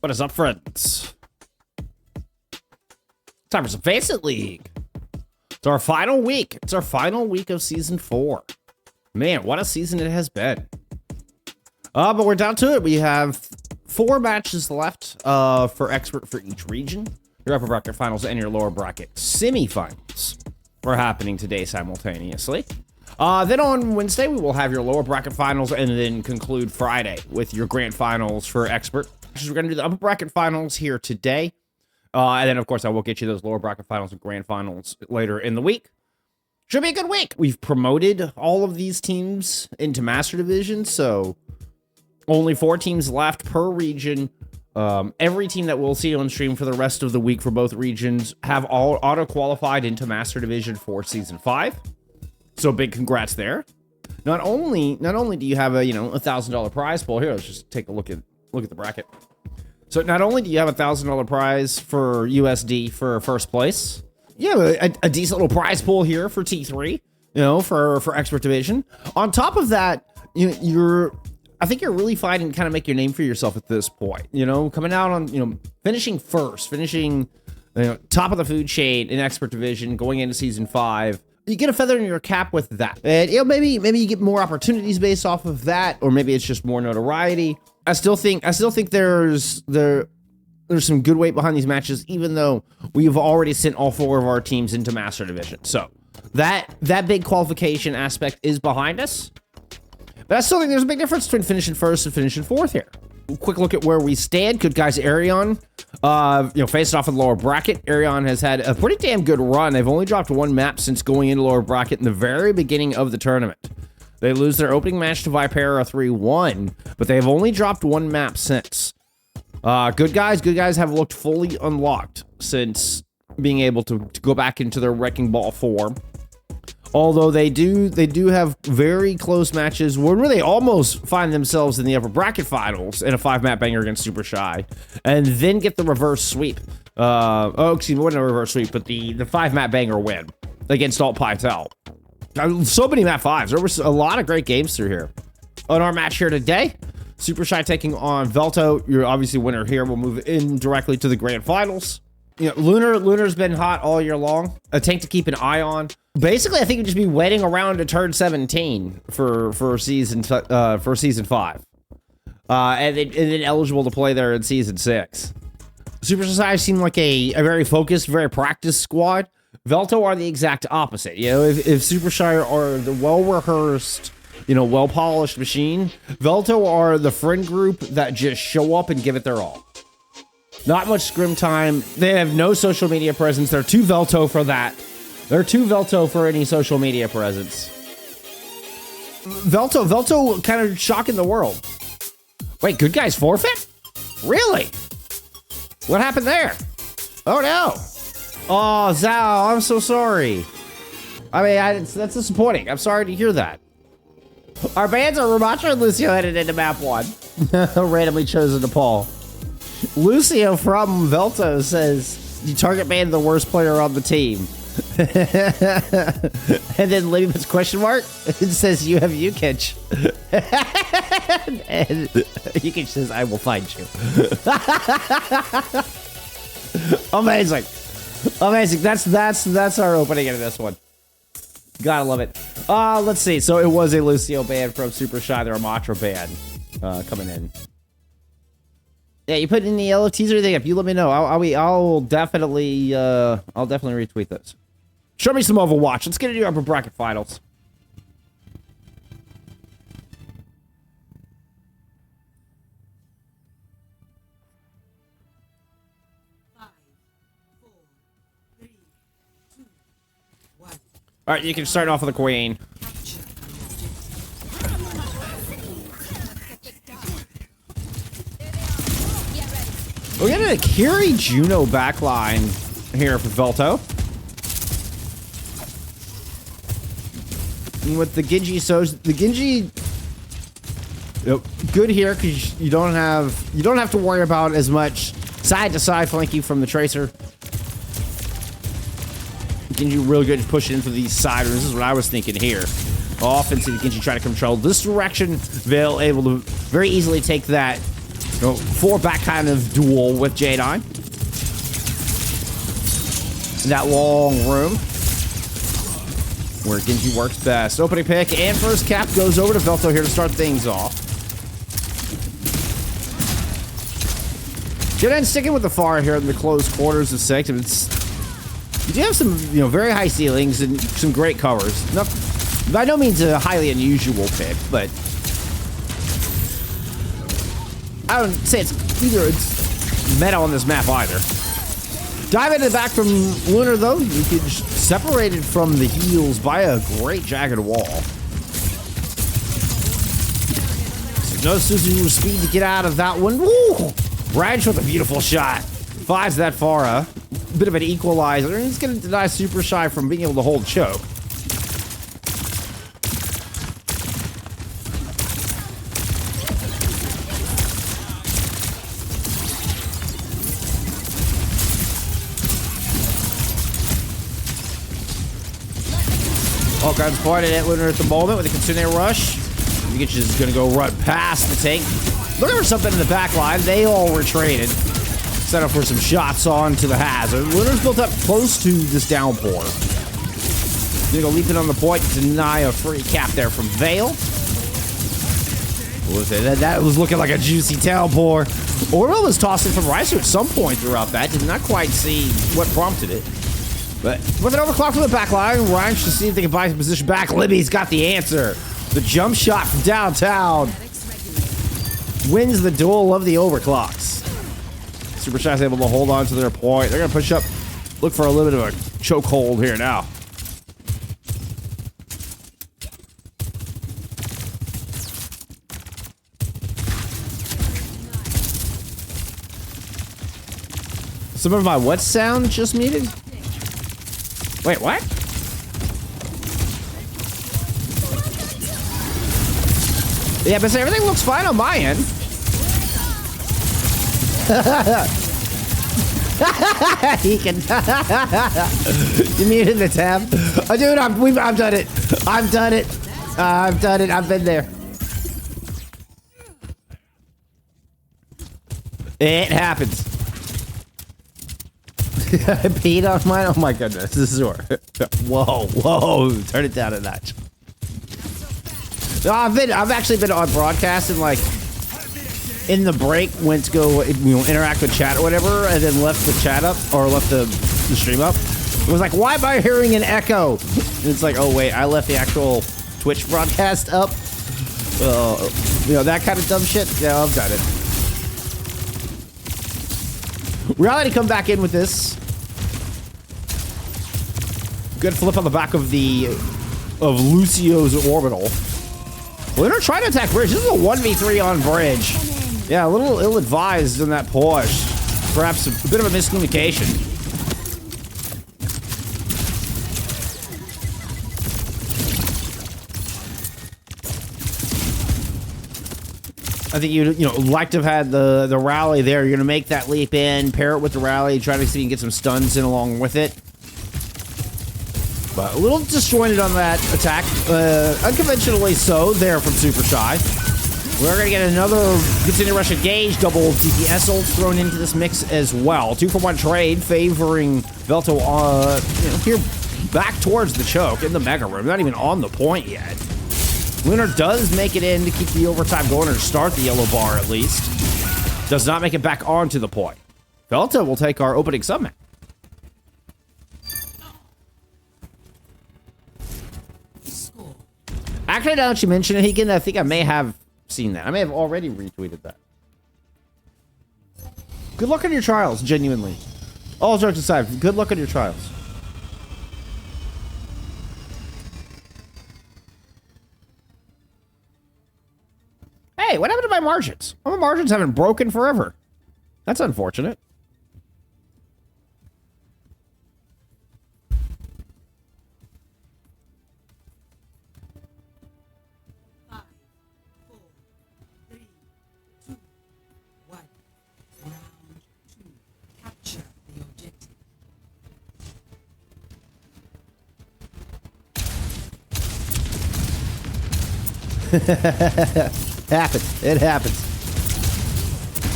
What is up, friends? Time for some FACEIT League. It's our final week. It's our final week of Season 4. Man, what a season it has been. But we're down to it. We have 4 matches left for expert for each region. Your upper bracket finals and your lower bracket semifinals are happening today simultaneously. Then on Wednesday, we will have your lower bracket finals and then conclude Friday with your grand finals for expert. We're going to do the upper bracket finals here today. And then, of course, I will get you those lower bracket finals and grand finals later in the week. Should be a good week. We've promoted all of these teams into Master Division, so only 4 teams left per region. Every team that we'll see on stream for the rest of the week for both regions have all auto-qualified into Master Division for Season 5. So big congrats there. Not only do you have a $1,000 prize pool here, let's just take a look at the bracket. So not only do you have a $1,000 prize for USD for first place, you have a decent little prize pool here for T3, for expert division. On top of that, I think you're really fighting to kind of make your name for yourself at this point. Coming out on finishing first, top of the food chain in expert division, going into Season 5. You get a feather in your cap with that, and maybe you get more opportunities based off of that, or maybe it's just more notoriety. I still think there's some good weight behind these matches, even though we've already sent all 4 of our teams into Master Division. So that big qualification aspect is behind us. But I still think there's a big difference between finishing first and finishing 4th here. Quick look at where we stand. Good guys, Arion, faced off in the lower bracket. Arion has had a pretty damn good run. They've only dropped 1 map since going into lower bracket in the very beginning of the tournament. They lose their opening match to Vipera 3-1, but they've only dropped 1 map since. Good guys have looked fully unlocked since being able to go back into their Wrecking Ball form. Although they do have very close matches where they almost find themselves in the upper bracket finals in a 5-map banger against Supershy, and then get the reverse sweep. Excuse me, wasn't a reverse sweep, but the 5-map banger win against Alt Pytel. So many map 5s. There was a lot of great games through here. On our match here today, Supershy taking on Veltto. You're obviously winner here. We'll move in directly to the grand finals. Lunar's been hot all year long. A tank to keep an eye on. Basically, I think you'd just be waiting around to turn 17 for season 5, and then eligible to play there in season 6. Supershy seem like a very focused, very practiced squad. Veltto are the exact opposite. If Supershy are the well-rehearsed, well-polished machine, Veltto are the friend group that just show up and give it their all. Not much scrim time. They have no social media presence. They're too Veltto for that. They're too Veltto for any social media presence. Veltto kind of shocking the world. Wait, good guys forfeit? Really? What happened there? Oh no. Oh, Zhao, I'm so sorry. That's disappointing. I'm sorry to hear that. Our bands are Ramacho and Lucio headed into map 1. Randomly chosen to Paul. Lucio from Veltto says, you target ban the worst player on the team. And then Libby puts question mark and says, you have Yukich. And Yukich says, I will find you. Amazing. That's our opening into this one. Gotta love it. Let's see. So it was a Lucio band from Supershy, the Ramatra band, coming in. Yeah, you put in the yellow teaser thing up. You let me know. I'll definitely retweet this. Show me some Overwatch. Let's get into your upper bracket finals. All right, you can start off with the queen. We're getting a Kiri Juno backline here for Veltto. And with the Genji, good here because you don't have to worry about as much side to side flanking from the Tracer. Genji really good at pushing into these side rooms. This is what I was thinking here. Offensive Genji trying to control this direction. Veil able to very easily take that know, 4-back kind of duel with J9. In that long room where Genji works best. Opening pick and first cap goes over to Veltto here to start things off. J9 sticking with the far here in the close quarters of Sanctum. You do have some, you know, very high ceilings and some great covers. Not, by no means a highly unusual pick, but I don't say it's meta on this map either. Dive into the back from Lunar, though. You can separated from the heels by a great jagged wall. So no Suzu speed to get out of that one. Woo! Ranch with a beautiful shot. Fives that far, a bit of an equalizer. And he's going to deny Supershy from being able to hold choke. All kinds pointed at Lunar at the moment with a Kitsune rush. Mikich is going to go run past the tank. Looking for something in the back line. They all retreated. Set up for some shots onto the hazard. Lunar's built up close to this downpour. Going to go leaping on the point to deny a free cap there from Vale. What was it? That was looking like a juicy downpour. Orwell was tossing from Ricer at some point throughout that. Did not quite see what prompted it. But with an overclock from the back line, Ryan should see if they can buy his position back. Libby's got the answer. The jump shot from downtown wins the duel of the overclocks. Supershy's able to hold on to their point. They're going to push up, look for a little bit of a chokehold here now. Some of my what sound just muted? Wait, what? Yeah, but everything looks fine on my end. He can. You muted the tab. Oh, dude, I've done it. I've done it. I've done it. I've been there. It happens. I peed on mine. Oh my goodness, this is whoa, whoa! Turn it down a notch. No, I've actually been on broadcast and like in the break went to go interact with chat or whatever, and then left the chat up or left the stream up. It was like, why am I hearing an echo? And it's like, oh wait, I left the actual Twitch broadcast up. That kind of dumb shit. Yeah, I've done it. Reality come back in with this. Good flip on the back of Lucio's orbital. Well, they're trying to attack bridge. This is a 1v3 on bridge. Yeah, a little ill-advised in that push. Perhaps a bit of a miscommunication. I think you'd like to have had the rally there. You're going to make that leap in, pair it with the rally, try to see if you can get some stuns in along with it. But a little disjointed on that attack. Unconventionally so there from Supershy. We're going to get another Continue Rush engage, double DPS ult thrown into this mix as well. 2-for-1 trade favoring Veltto here back towards the choke in the Mega Room. Not even on the point yet. Lunar does make it in to keep the overtime going or start the yellow bar at least. Does not make it back onto the point. Veltto will take our opening submit. Actually, now that you mention it, Higan, I think I may have seen that. I may have already retweeted that. Good luck on your trials, genuinely. All jokes aside, good luck on your trials. Hey, what happened to my margins? My margins haven't broken forever. That's unfortunate. Happens. It happens.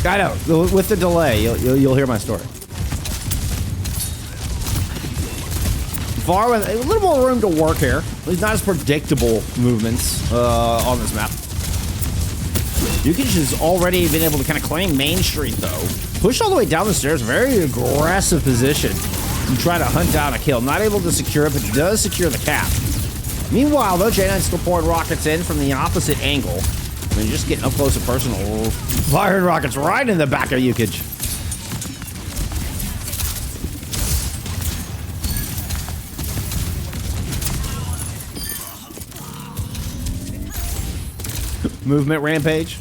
I know. With the delay, you'll hear my story. Var with a little more room to work here. He's not as predictable movements on this map. Yukich has already been able to kind of claim Main Street, though. Push all the way down the stairs. Very aggressive position. And try to hunt down a kill. Not able to secure it, but does secure the cap. Meanwhile, though, J9 still pouring rockets in from the opposite angle. I mean, just getting up close and personal. Firing rockets right in the back of Yukich. Movement rampage.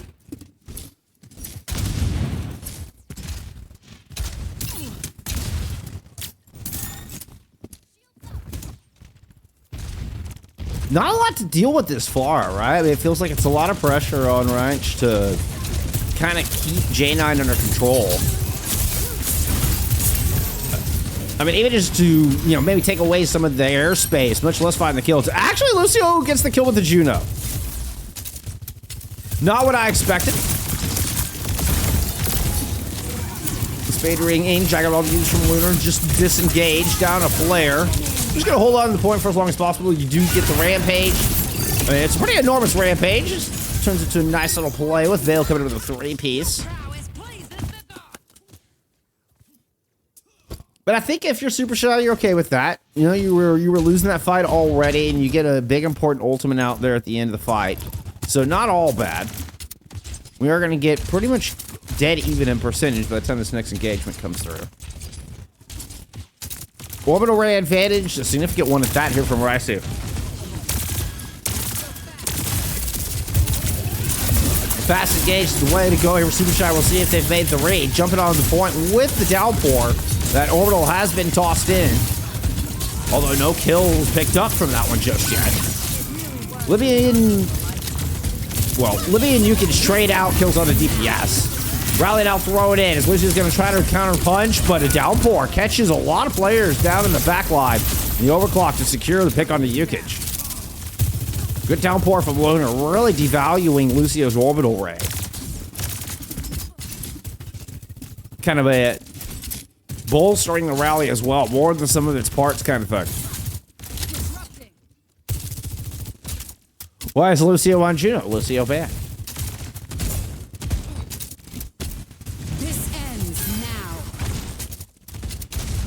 Not a lot to deal with this far, right? I mean, it feels like it's a lot of pressure on Ranch to kind of keep J9 under control. I mean, even just to, you know, maybe take away some of the airspace, much less find the kills. Actually, Lucio gets the kill with the Juno. Not what I expected. The Spade Ring in, Jaggerlog used from Lunar, just disengaged down a flare. Just gonna hold on to the point for as long as possible. You do get the rampage. I mean, it's a pretty enormous rampage. Just turns into a nice little play with Veil coming in with a 3-piece. But I think if you're Supershy, you're okay with that. You know, you were losing that fight already, and you get a big important ultimate out there at the end of the fight. So not all bad. We are gonna get pretty much dead even in percentage by the time this next engagement comes through. Orbital ray advantage, a significant one at that here from Raisu. Fast engage is the way to go here with Supershy. We'll see if they've made the read. Jumping on the point with the downpour. That orbital has been tossed in. Although no kills picked up from that one just yet. Libby and Yukich trade out kills on the DPS. Rally now, throw it in as Lucio's going to try to counter punch, but a downpour catches a lot of players down in the back line. The overclock to secure the pick onto Yukich. Good downpour from Lunar, really devaluing Lucio's orbital ray. Kind of a bolstering the rally as well, more than some of its parts kind of thing. Why is Lucio on Juno? Lucio back.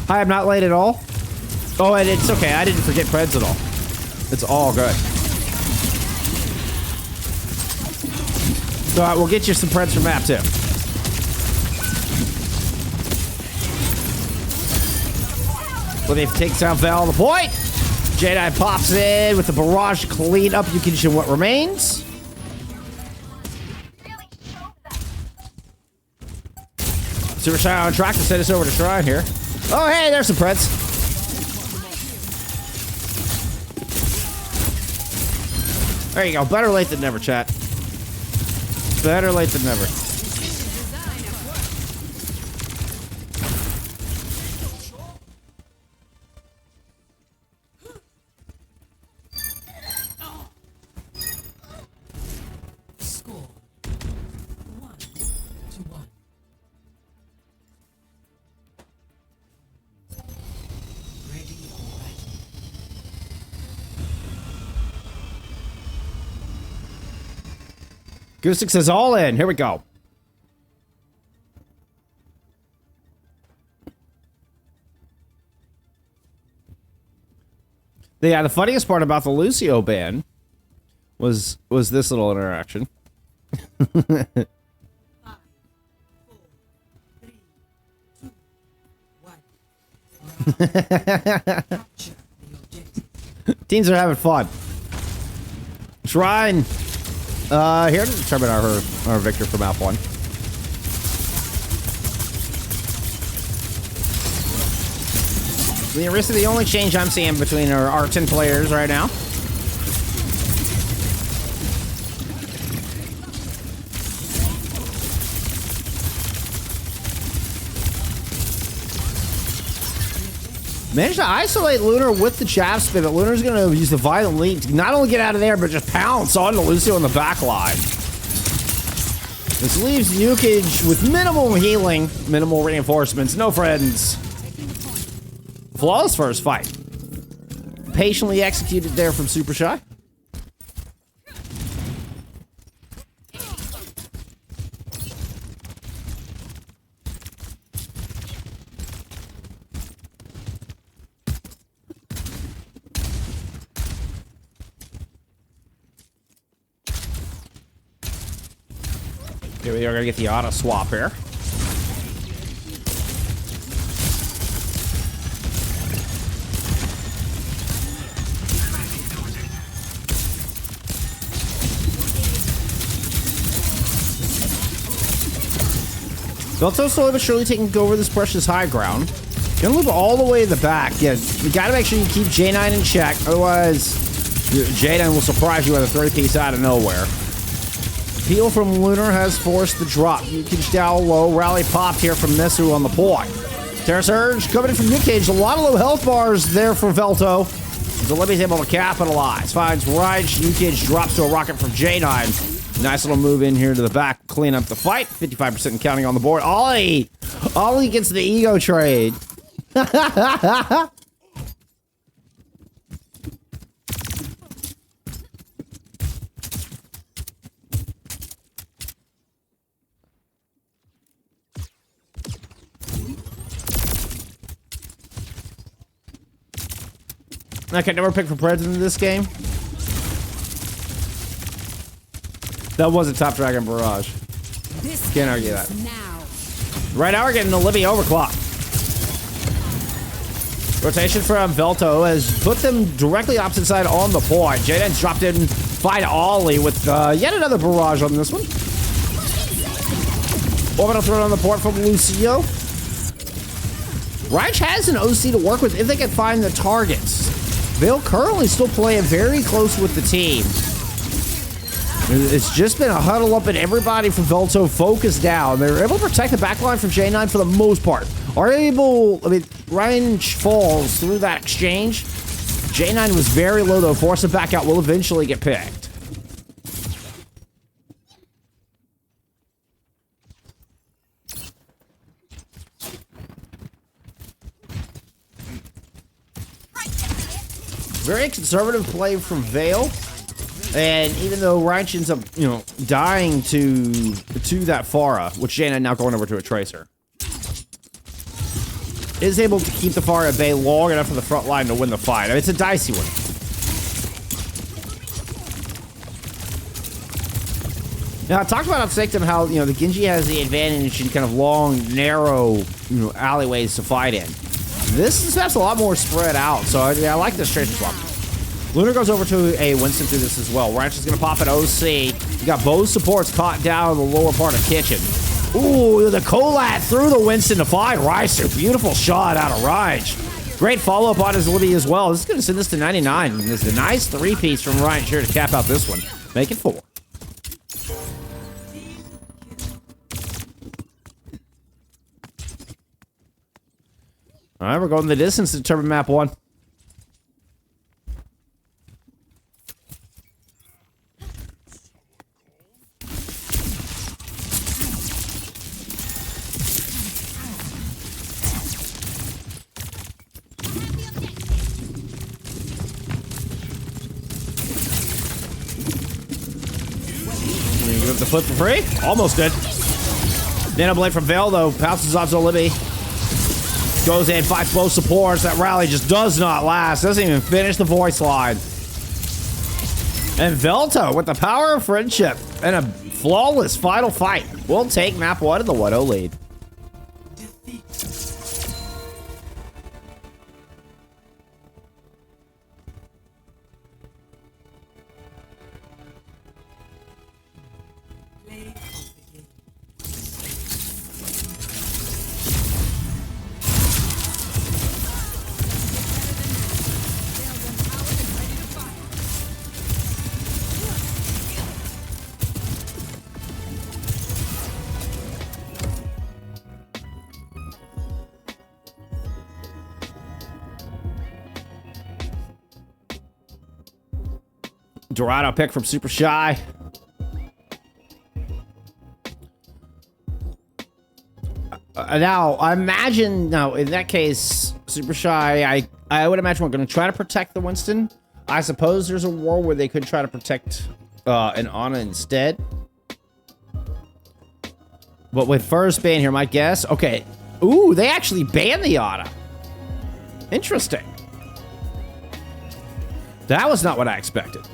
Hi, I'm not late at all. Oh, and it's okay. I didn't forget Preds at all. It's all good. So we'll get you some Preds from map 2. Libby takes out Val on the point. J9 pops in with the barrage to clean up. You can show what remains. Supershy on track to send us over to Shrine here. Oh, hey, there's some Preds. There you go. Better late than never, chat. Better late than never. Goostic says all in. Here we go. Yeah, the funniest part about the Lucio ban was this little interaction. 5, 4, 3, 2, 1. Teens are having fun. Shrine. Here to determine our victor for map 1. The Arista, the only change I'm seeing between our 10 players right now. Managed to isolate Lunar with the chaff spin, but Lunar's going to use the violent lead to not only get out of there, but just pounce onto Lucio in the back line. This leaves Yukage with minimal healing, minimal reinforcements, no friends. Flawless first fight. Patiently executed there from Supershy. Here we are gonna get the auto swap here. Veltto slowly but surely taking over this precious high ground. Gonna move all the way to the back. Yeah, you gotta make sure you keep J9 in check, otherwise J9 will surprise you with a 3-piece out of nowhere. Peel from Lunar has forced the drop. Yukage down low. Rally popped here from Misu on the point. Terra Surge coming in from Yukage. A lot of low health bars there for Veltto. Zalibi's able to capitalize. Finds Rage. Yukage drops to a rocket from J9. Nice little move in here to the back. Clean up the fight. 55% counting on the board. Ollie! Ollie gets the ego trade. I can never pick for president in this game. That was a Top Dragon Barrage. Can't argue that. Right now we're getting Olivia overclock. Rotation from Veltto has put them directly opposite side on the point. Jaden's dropped in, fight Ollie with yet another barrage on this one. Orbital throw on the port from Lucio. Reich has an OC to work with if they can find the targets. They'll currently still play very close with the team. It's just been a huddle up and everybody from Veltto focused down. They're able to protect the backline from J9 for the most part. Ryan falls through that exchange. J9 was very low though. Force it back out. Will eventually get picked. Very conservative play from Vale. And even though Reich ends up, dying to that Pharah, which J9 now going over to a Tracer, is able to keep the Pharah at bay long enough for the front line to win the fight. I mean, it's a dicey one. Now, I talked about on Sanctum how, the Genji has the advantage in kind of long, narrow, alleyways to fight in. This map's a lot more spread out, so I like this Tracer swap. Lunar goes over to a Winston through this as well. Ranch is going to pop an OC. You got both supports caught down in the lower part of Kitchen. Ooh, the Colat through the Winston to find Ricer. Beautiful shot out of Raj. Great follow-up on his Libby as well. This is going to send this to 99. And there's a nice 3-piece from Ryan here to cap out this one. Make it 4. All right, we're going the distance to determine map 1. The flip for free? Almost did. Nano Blade from Vale, though. Pounces off Zolibi. Goes in, fights both supports. That rally just does not last. Doesn't even finish the voice line. And Veltto, with the power of friendship and a flawless final fight, will take map 1 in the 1-0 lead. Dorado pick from Supershy. Now, I imagine, now, in that case, Supershy, I would imagine we're going to try to protect the Winston. I suppose there's a war where they could try to protect an Ana instead. But with first ban here, my guess... Okay. Ooh, they actually banned the Ana. Interesting. That was not what I expected.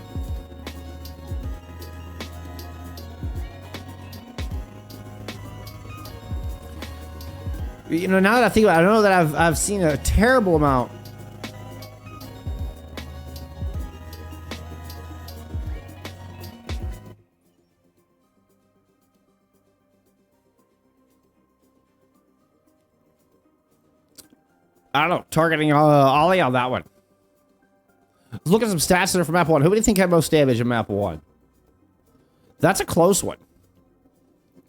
You know, now that I think about it, I know that I've seen a terrible amount. I don't know, targeting Ollie on that one. Let's look at some stats that are from map 1. Who do you think had most damage in map 1? That's a close one.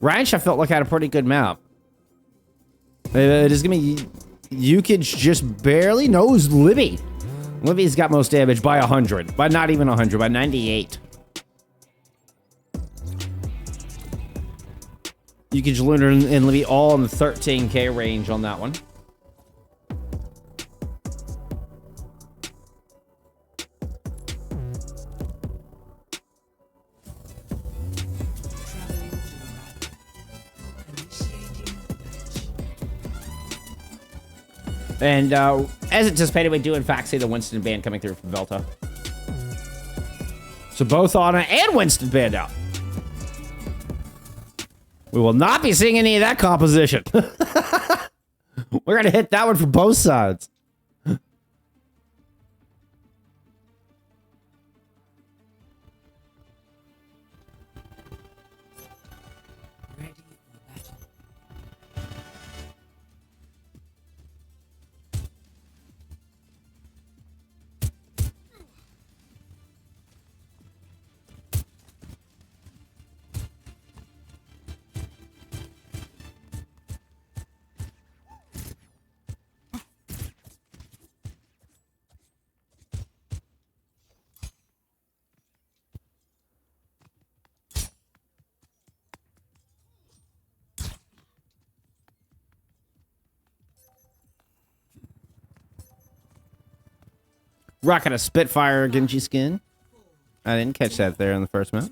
Ranch, I felt like had a pretty good map. It is gonna be Yukich just barely knows Libby. Libby's got most damage by 100, but not even 100, by 98. Yukich, Lunar, and Libby all in the 13k range on that one. And as anticipated, we do in fact see the Winston band coming through from Veltto. So both Ana and Winston band out. We will not be seeing any of that composition. We're going to hit that one from both sides. Rocking a Spitfire Genji skin. I didn't catch that there in the first map.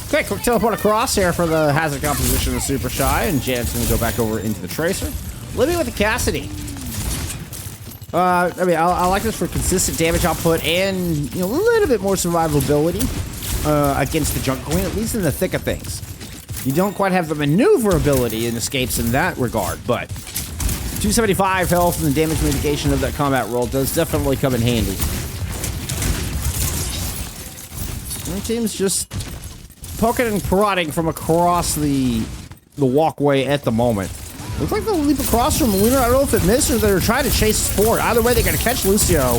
Okay, quick teleport across here for the hazard composition of Supershy, and Jansen go back over into the Tracer. Libby with the Cassidy. I mean, I like this for consistent damage output and, you know, a little bit more survivability against the Junk Queen, at least in the thick of things. You don't quite have the maneuverability and escapes in that regard, but 275 health and the damage mitigation of that combat roll does definitely come in handy. My team's just poking and prodding from across the walkway at the moment. Looks like they'll leap across from Lunar. I don't know if it missed or they're trying to chase Sport. Either way, they're going to catch Lucio.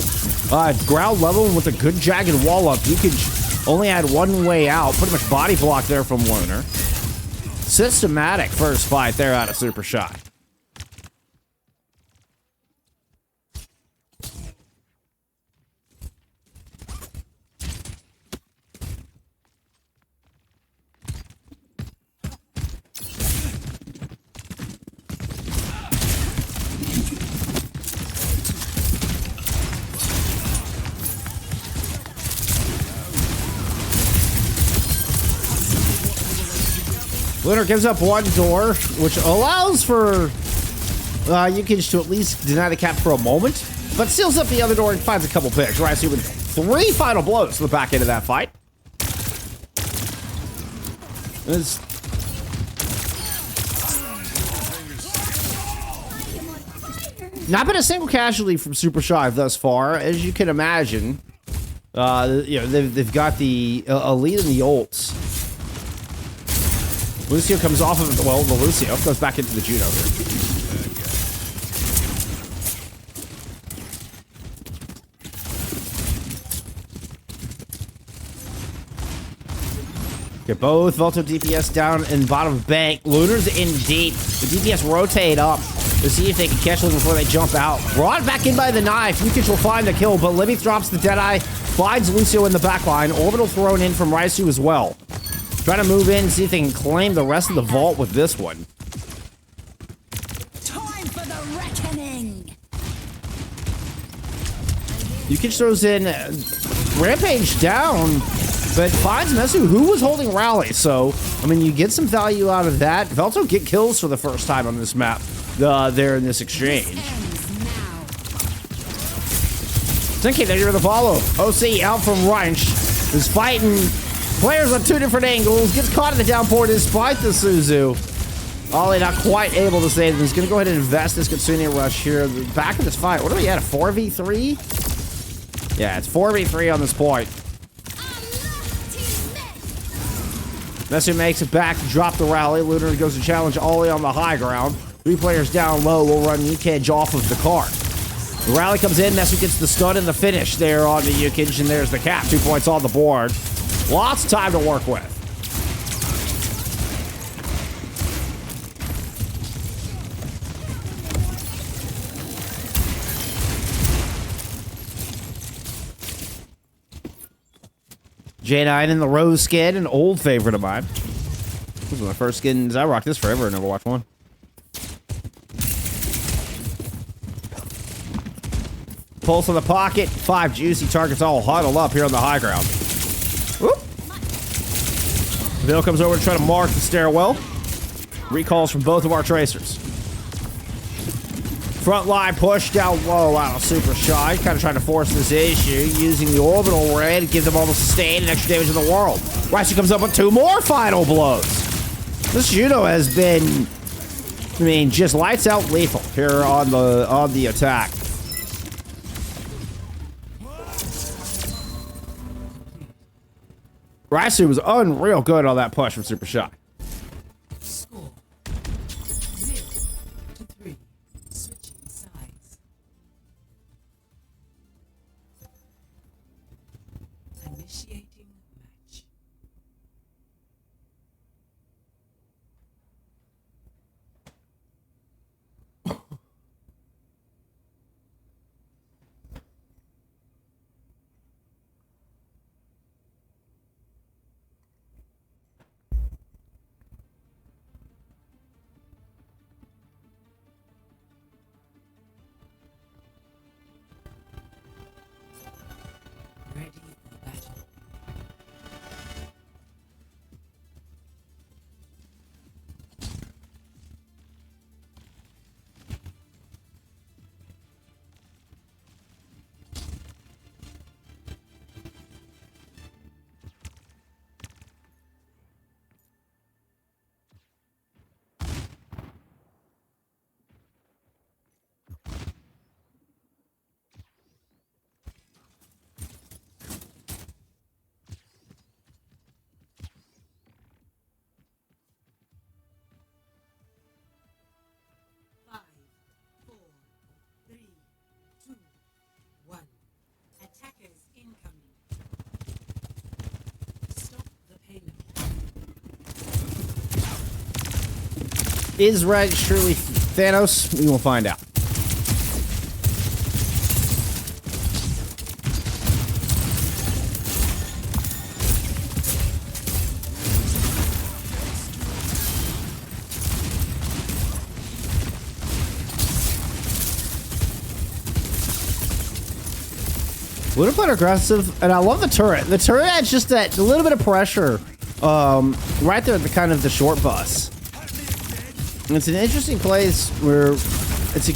Ground level with a good jagged wall up. Yukich only had one way out. Pretty much body block there from Lunar. Systematic first fight there out of Supershy. Lunar gives up one door, which allows for Yukich to at least deny the cap for a moment, but seals up the other door and finds a couple picks. Right, so with 3 final blows to the back end of that fight. It's not been a single casualty from Supershy thus far, as you can imagine. You know, they've got the elite and the ults. Lucio comes off of, well, the Lucio goes back into the Juno here. Get both Veltto DPS down in bottom bank. Lunar's in deep. The DPS rotate up to see if they can catch them before they jump out. Brought back in by the knife. Yukich will find the kill, but Libby drops the Deadeye, finds Lucio in the back line. Orbital thrown in from Raisu as well. Trying to move in, see if they can claim the rest of the vault with this one. Time for the reckoning. Yukich throws in Rampage down, but finds Mesu, who was holding Rally. So, I mean, you get some value out of that. Veltto get kills for the first time on this map there in this exchange. Zenki, there you're the follow. OC out from Reinsch is fighting players on 2 different angles, gets caught in the downpour despite the Suzu. Ollie not quite able to save them. He's going to go ahead and invest this Kitsune Rush here. Back in this fight. What are we at? A 4v3? Yeah, it's 4v3 on this point. Mesu makes it back to drop the rally. Lunar goes to challenge Ollie on the high ground. 3 players down low will run Yukich off of the cart. The rally comes in. Mesu gets the stun and the finish there on the Yukich, and there's the cap. 2 points on the board. Lots of time to work with. J9 in the rose skin, an old favorite of mine. This was my first skins. I rocked this forever in Overwatch 1. Pulse on the pocket. 5 juicy targets all huddled up here on the high ground. Whoop. Bill comes over to try to mark the stairwell. Recalls from both of our tracers. Front line push down low out of Supershy. Kind of trying to force this issue using the orbital ray to give them all the sustain and extra damage in the world. Raisu comes up with 2 more final blows. This Judo has been, I mean, just lights out lethal here on the attack. Raisu was unreal good on that push from Supershy. Score 0-3. Switching sides. Initiating match. Ready for battle. Five, 4, 3, 2, 1. Attackers incoming. Stop the payload. Is Reg truly Thanos? We will find out. A little bit aggressive, and I love the turret. The turret adds just that a little bit of pressure right there at the kind of the short bus. And it's an interesting place where it's an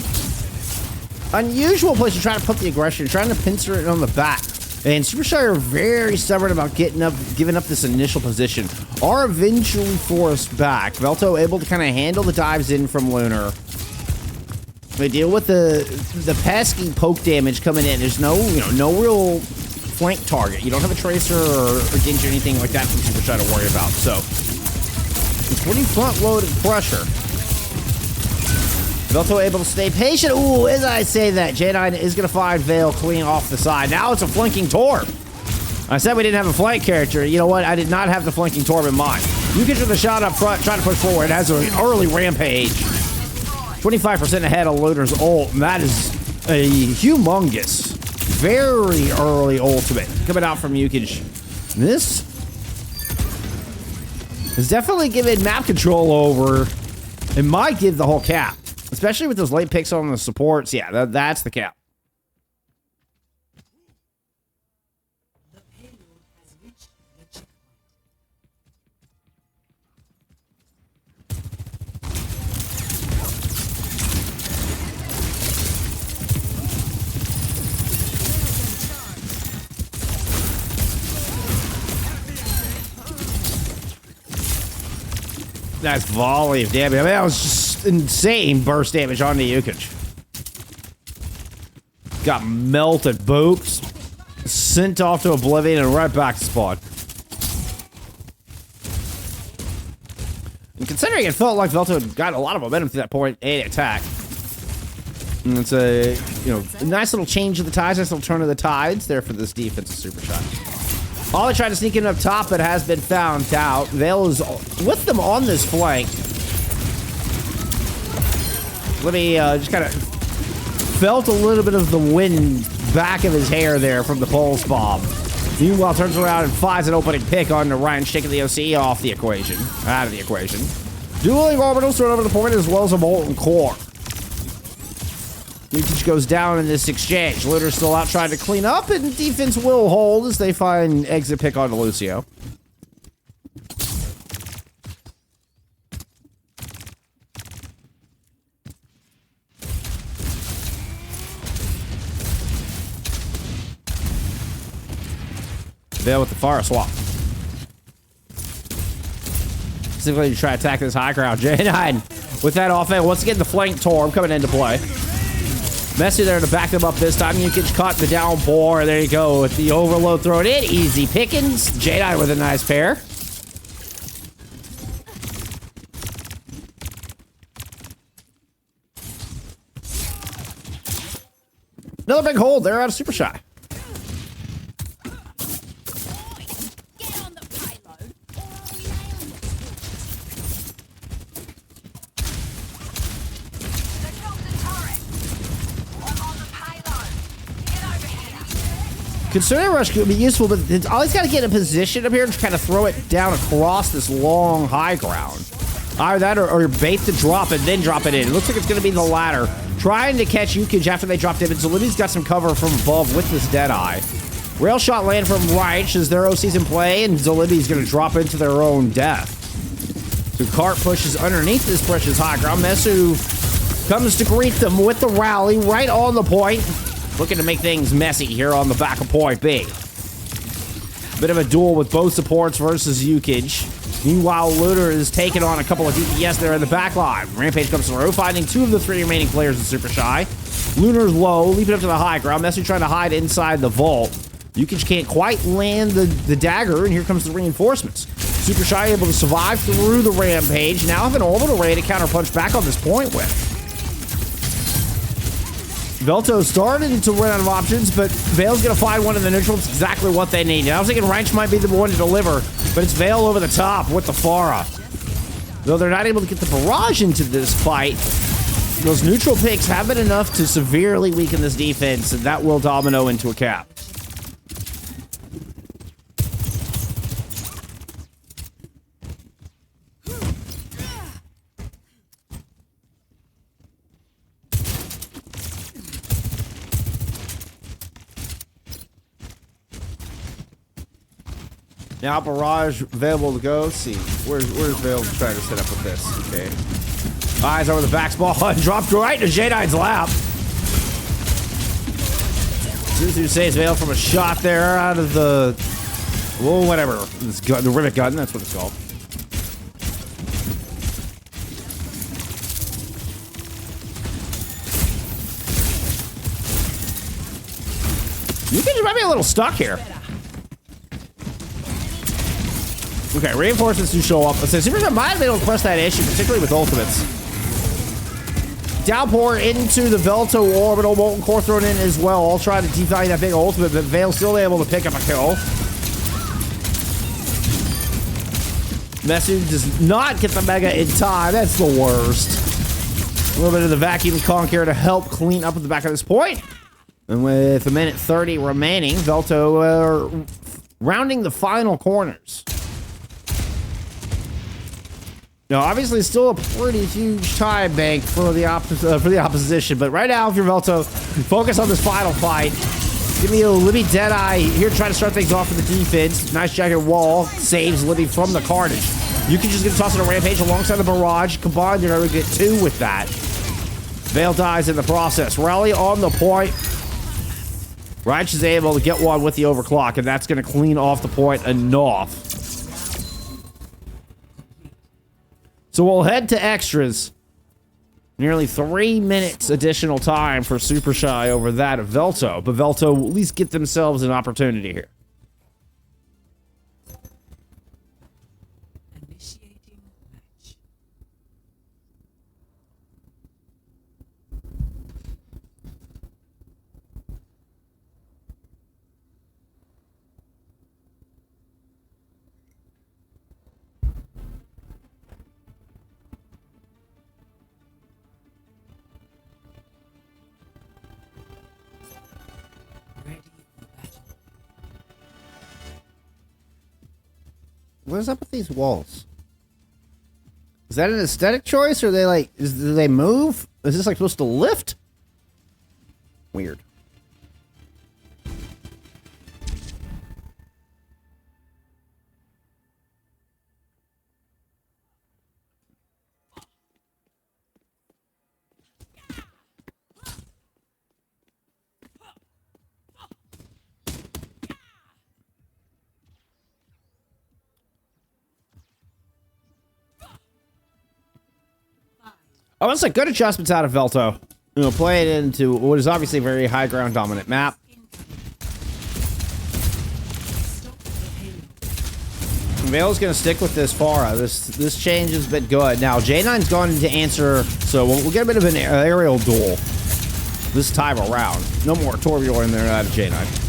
unusual place to try to put the aggression, trying to pincer it on the back. And Supershy are very stubborn about giving up this initial position. Are eventually forced back. Veltto able to kind of handle the dives in from Lunar. They deal with the pesky poke damage coming in. There's no real flank target. You don't have a tracer or Genji or anything like that from Supershy to worry about. So it's pretty front-loaded pressure. Veltto able to stay patient. Ooh, as I say that, J9 is going to find Veil clean off the side. Now it's a flanking Tor. I said we didn't have a flank character. You know what? I did not have the flanking Torb in mind. You get to the shot up front, trying to push forward. It has an early rampage. 25% ahead of Looter's ult. And that is a humongous, very early ultimate coming out from Yukich. This is definitely giving map control over. It might give the whole cap, especially with those late picks on the supports. Yeah, that's the cap. The payload has reached the checkpoint. That's volley of damage. I mean, that was just insane burst damage on the Yukich. Got melted boots, sent off to oblivion, and right back to spawn. And considering it felt like Veltto had got a lot of momentum to that point, A attack. And it's a, a nice little change of the tides, nice little turn of the tides there for this defensive super shot. Ollie tried to sneak in up top, but has been found out. Vale is with them on this flank. Let me just kind of felt a little bit of the wind back of his hair there from the pulse bomb. Meanwhile, turns around and finds an opening pick on the Ryan, taking the OC off the equation, out of the equation. Dueling orbitals thrown over the point as well as a molten core. Yukich goes down in this exchange. Looter's still out trying to clean up, and defense will hold as they find exit pick onto Lucio. Vale with the Pharah swap. Specifically to try to attack this high ground. J9 with that offense. Once again, the flank Torb coming into play. Messi there to back them up this time. Yukich caught the downpour. There you go with the overload thrown in. Easy pickings. J9 with a nice pair. Another big hold there out of Supershy. Concerning rush could be useful, but it's always got to get in a position up here to kind of throw it down across this long high ground. Either that or bait the drop and then drop it in. It looks like it's going to be the latter. Trying to catch Yukich after they dropped him, and Zolibi's got some cover from above with this Deadeye. Rail shot land from right as their OC's in play, and Zolibi's going to drop into their own death. So Cart pushes underneath this precious high ground. Mesu comes to greet them with the rally right on the point. Looking to make things messy here on the back of point B. Bit of a duel with both supports versus Yukich. Meanwhile, Looter is taking on a couple of DPS there in the back line. Rampage comes through, finding two of the three remaining players in Supershy. Looter's low, leaping up to the high ground. Messi trying to hide inside the vault. Yukich can't quite land the dagger, and here comes the reinforcements. Supershy able to survive through the Rampage. Now have an orbital ray to counterpunch back on this point with. Veltto starting to run out of options, but Vale's going to find one in the neutral. It's exactly what they need. I was thinking Ranch might be the one to deliver, but it's Vale over the top with the Pharah. Though they're not able to get the barrage into this fight, those neutral picks have been enough to severely weaken this defense, and that will domino into a cap. Now barrage available to go. Let's see. Where's Vale trying to set up with this? Okay. Eyes over the back ball and dropped right into J9's lap. Zuzu saves Vale from a shot there out of the whatever. This gun, the rivet gun, that's what it's called. You might be a little stuck here. Okay, reinforcements do show up. So Supershy might have been able to press that issue, particularly with ultimates. Downpour into the Veltto orbital, molten core thrown in as well. All trying to devalue that big ultimate, but Vale still able to pick up a kill. Message does not get the Mega in time. That's the worst. A little bit of the vacuum conk here to help clean up at the back of this point. And with a minute 30 remaining, Veltto rounding the final corners. Now, obviously, still a pretty huge time bank for the opposition. But right now, if you're Veltto, focus on this final fight. Give me a Libby Deadeye here to try to start things off for the defense. Nice jacket wall saves Libby from the carnage. You can just get tossed in a rampage alongside the barrage. Combined, you're going to get 2 with that. Veil dies in the process. Rally on the point. Reich is able to get one with the overclock, and that's going to clean off the point enough. So we'll head to extras. Nearly 3 minutes additional time for Supershy over that of Veltto, but Veltto will at least get themselves an opportunity here. Initiating match. Ready for battle. What is up with these walls? Is that an aesthetic choice, or are they like, do they move? Is this like supposed to lift? Weird. I want to say good adjustments out of Veltto. You know, play it into what is obviously a very high ground dominant map. Vale's going to stick with this Pharah. This change has been good. Now, J9's going to answer, so we'll get a bit of an aerial duel this time around. No more Torbjorn in there out of J9.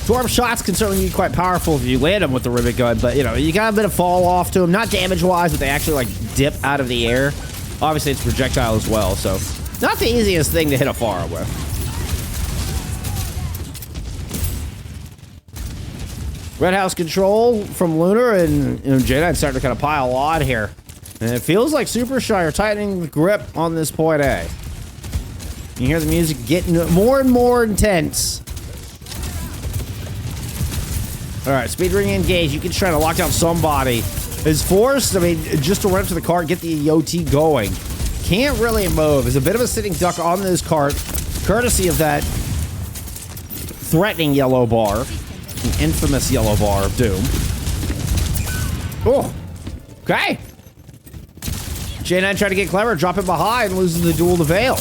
Torb shots can certainly be quite powerful if you land them with the rivet gun, but you know, you got a bit of fall off to them. Not damage-wise, but they actually like dip out of the air. Obviously, it's projectile as well, so not the easiest thing to hit a Pharah with. Red House control from Lunar, and you know, J9's starting to kind of pile on here. And it feels like Supershy are tightening the grip on this point A. You hear the music getting more and more intense. All right, speed ring engage. You can try to lock down somebody. Is forced, I mean, just to run up to the cart, get the EOT going. Can't really move. There's a bit of a sitting duck on this cart, courtesy of that threatening yellow bar, the infamous yellow bar of doom. Oh, okay. J9 trying to get clever, drop it behind, loses the duel to Veil.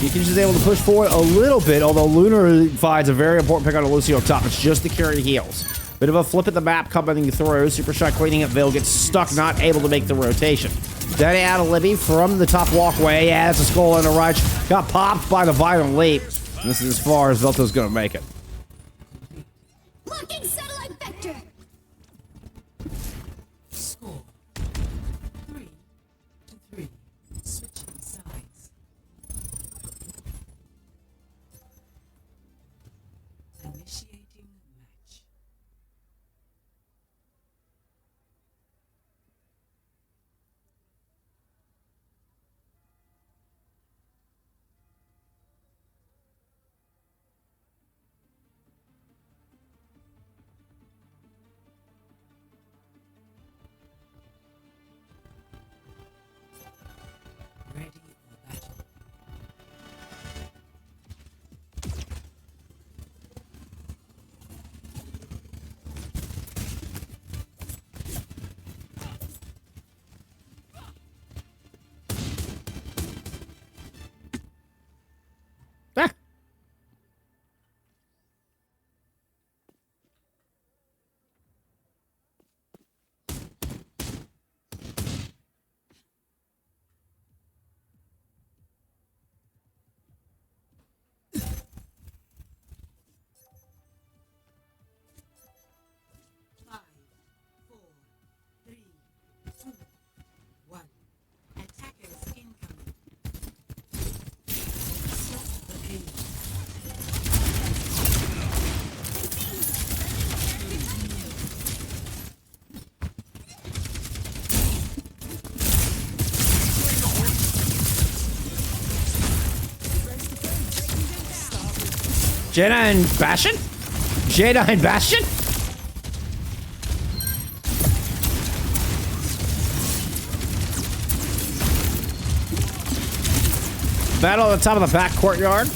Deacon's is able to push forward a little bit, although Lunar finds a very important pick on a Lucio up top. It's just the carry heals. Bit of a flip at the map coming through. Supershy cleaning up Veil, gets stuck, not able to make the rotation. Daddy out of Libby from the top walkway. Yeah, it's a skull on the right. Got popped by the violent leap. And this is as far as Veltto's going to make it. Locking satellite vector. Score 3-3. Switching sides. Initiating match. J9 Bastion? J9 Bastion? Battle at the top of the back courtyard.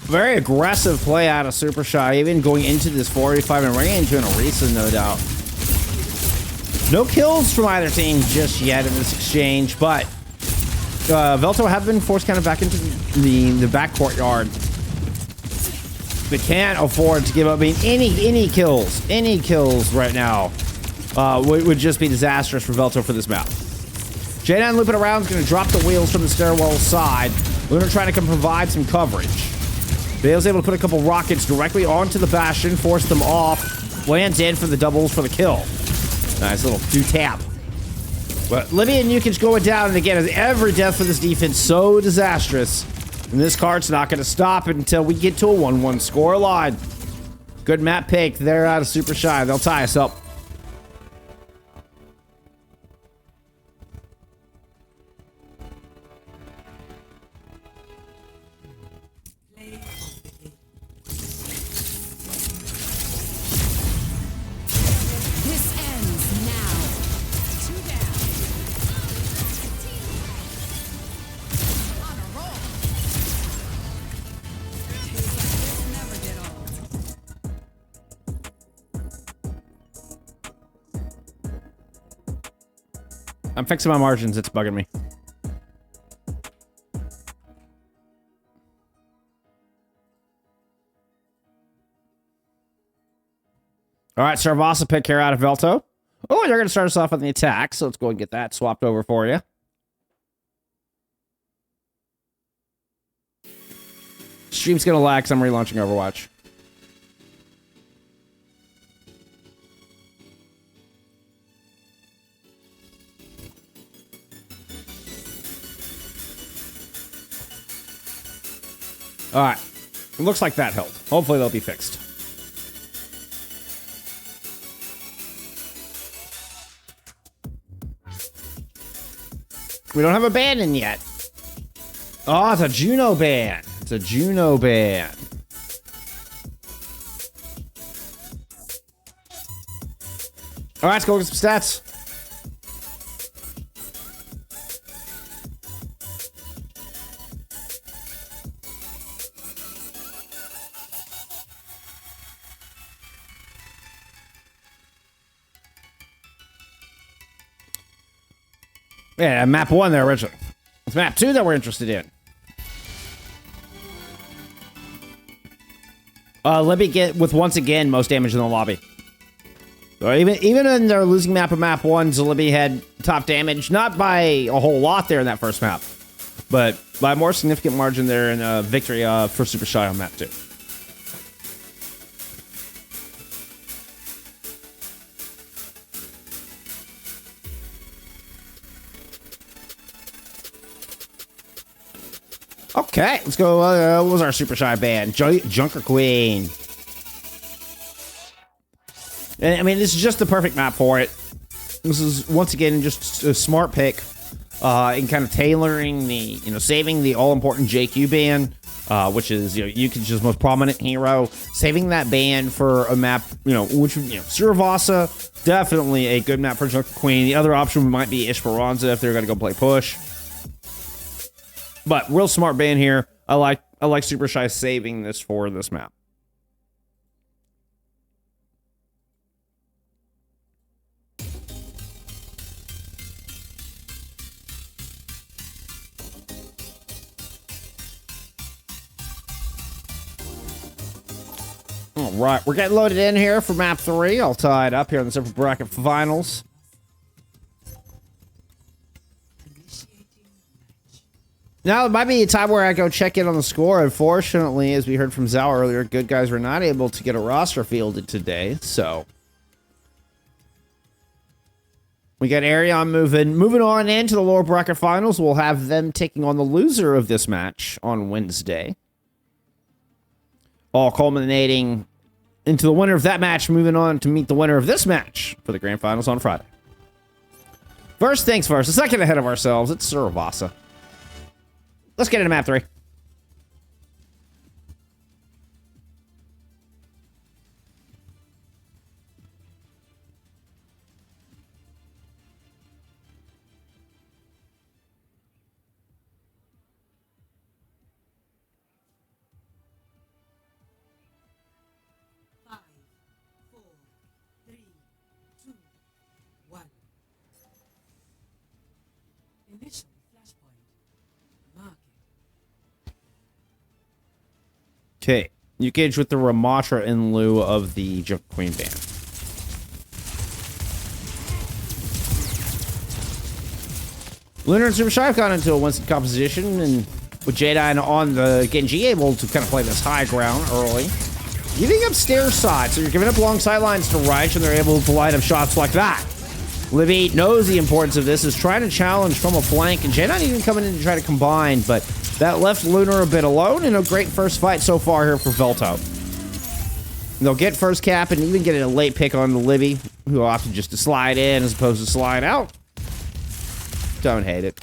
Very aggressive play out of Supershy, even going into this 485 and running into an Orisa, no doubt. No kills from either team just yet in this exchange, but Veltto have been forced kind of back into the back courtyard. They can't afford to give up. I mean, any kills right now would just be disastrous for Veltto for this map. J9 looping around is going to drop the wheels from the stairwell side. Luna trying to come provide some coverage. Bale's able to put a couple rockets directly onto the Bastion, force them off. Lands in for the doubles for the kill. Nice little two-tap. But Libby and Nukic going down, and again, every death for this defense so disastrous. And this card's not going to stop until we get to a 1-1 score line. Good map pick. They're out of Supershy. They'll tie us up. I'm fixing my margins. It's bugging me. All right, Suravasa pick here out of Veltto. Oh, they're going to start us off on the attack, so let's go and get that swapped over for you. Stream's going to lag because I'm relaunching Overwatch. All right. It looks like that helped. Hopefully they'll be fixed. We don't have a ban in yet. Oh, it's a Juno ban. It's a Juno ban. All right, let's go get some stats. Yeah, map 1 there originally. It's map 2 that we're interested in. Libby get with once again most damage in the lobby. So even in their losing map of map 1, Libby had top damage, not by a whole lot there in that first map, but by a more significant margin there in a victory for Supershy on map 2. Okay, let's go. What was our Supershy band? Junker Queen. And, I mean, this is just the perfect map for it. This is, once again, just a smart pick in kind of tailoring the, saving the all-important JQ band, which is, Yukic's most prominent hero. Saving that band for a map, which, Suravasa, definitely a good map for Junker Queen. The other option might be Esperanca if they're going to go play push. But real smart ban here. I like Supershy saving this for this map. All right, we're getting loaded in here for map 3. I'll tie it up here in the Super Bracket Finals. Now, it might be a time where I go check in on the score. Unfortunately, as we heard from Zhao earlier, good guys were not able to get a roster fielded today, so we got Arion moving on into the lower bracket finals. We'll have them taking on the loser of this match on Wednesday. All culminating into the winner of that match, moving on to meet the winner of this match for the grand finals on Friday. First things first, a second ahead of ourselves, it's Suravasa. Let's get into map 3. Yukage with the Ramatra in lieu of the Joker Queen ban. Lunar and Supershy have gone into a one-seed composition, and with J9 on the Genji able to kind of play this high ground early. Giving up stair side, so you're giving up long sidelines to Reich, and they're able to line up shots like that. Livy knows the importance of this, is trying to challenge from a flank, and J9 even coming in to try to combine, but that left Lunar a bit alone, and a great first fight so far here for Veltto. They'll get first cap and even get a late pick on the Livy, who opted just to slide in as opposed to slide out. Don't hate it.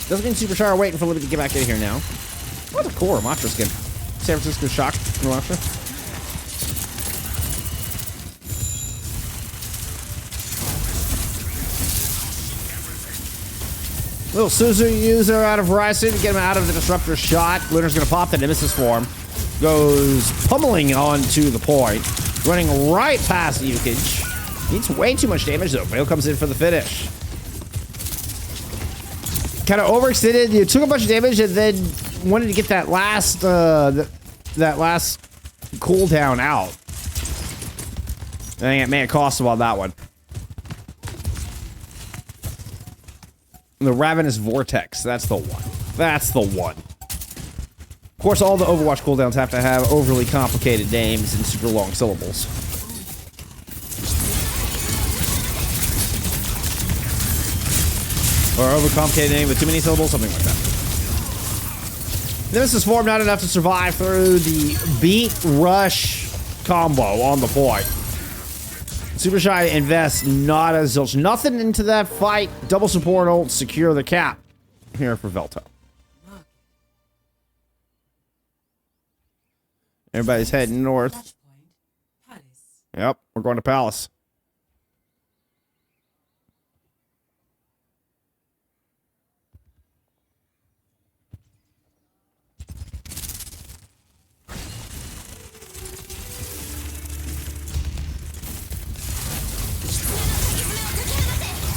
Doesn't mean Supershy are waiting for Libby to get back in here now. What a core Ramatra skin. San Francisco Shock Ramatra. Little Suzu user out of Ryzen to get him out of the Disruptor shot. Lunar's gonna pop the Nemesis form. Goes pummeling onto the point. Running right past Yukage. Needs way too much damage though. Vale comes in for the finish. Kind of overextended. You took a bunch of damage and then wanted to get that last that last cooldown out. I think it may have cost him on that one. The Ravenous Vortex. That's the one. That's the one. Of course, all the Overwatch cooldowns have to have overly complicated names and super long syllables. Or overcomplicated name with too many syllables, something like that. Nemesis form not enough to survive through the beat rush combo on the point. Supershy invests not as zilch. Nothing into that fight. Double support ult, secure the cap. Here for Veltto. Everybody's heading north. Yep, we're going to Palace.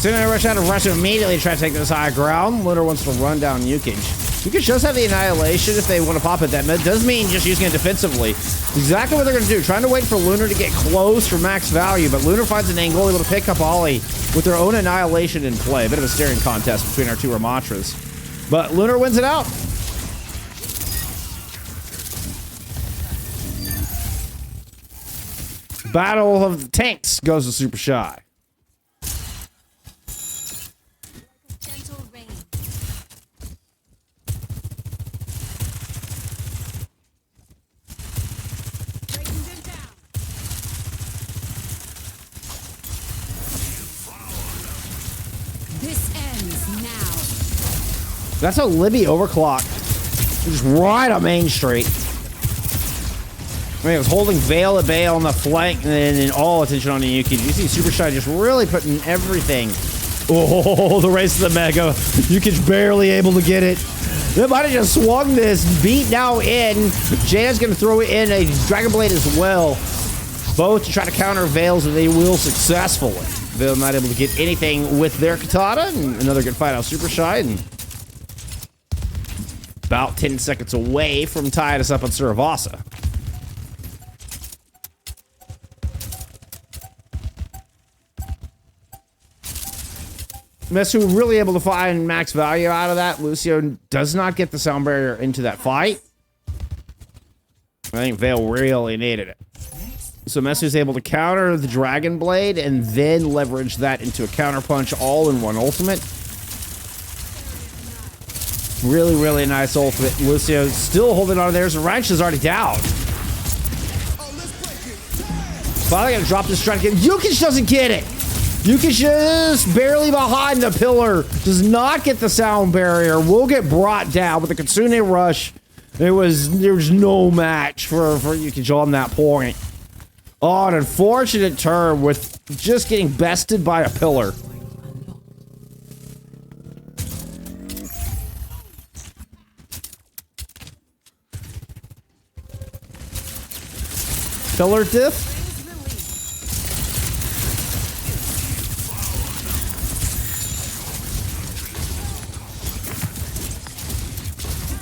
Soon I rush out of Russia immediately to try to take this high ground. Lunar wants to run down Yukage. Yukage does have the Annihilation if they want to pop it. That does mean just using it defensively. Exactly what they're going to do. Trying to wait for Lunar to get close for max value, but Lunar finds an angle, able to pick up Ollie with their own Annihilation in play. A bit of a staring contest between our two Ramatras. But Lunar wins it out. Battle of the Tanks goes to Supershy. That's how Libby overclocked. Just right on Main Street. I mean, it was holding Vale at bay on the flank and then all attention on the Yukage. You see Supershy just really putting everything. Oh, the race to the Mega. Yukage barely able to get it. They might have just swung this. Beat now in. Jan's going to throw in a Dragon Blade as well. Both to try to counter Vales, and they will successfully. Vale not able to get anything with their Katana. And another good fight out Supershy. And about 10 seconds away from tying us up on Suravasa. Messu really able to find max value out of that. Lucio does not get the sound barrier into that fight. I think Vale really needed it. So Messu's able to counter the Dragon Blade and then leverage that into a counter punch all in one ultimate. Really, really nice ultimate. Lucio still holding on to theirs. Ranch is already down. Finally gonna drop this strike again. Yukage doesn't get it. Yukage just barely behind the pillar. Does not get the sound barrier. Will get brought down with the Kitsune Rush. There was no match for Yukage on that point. Oh, an unfortunate turn with just getting bested by a pillar. Pillar diff?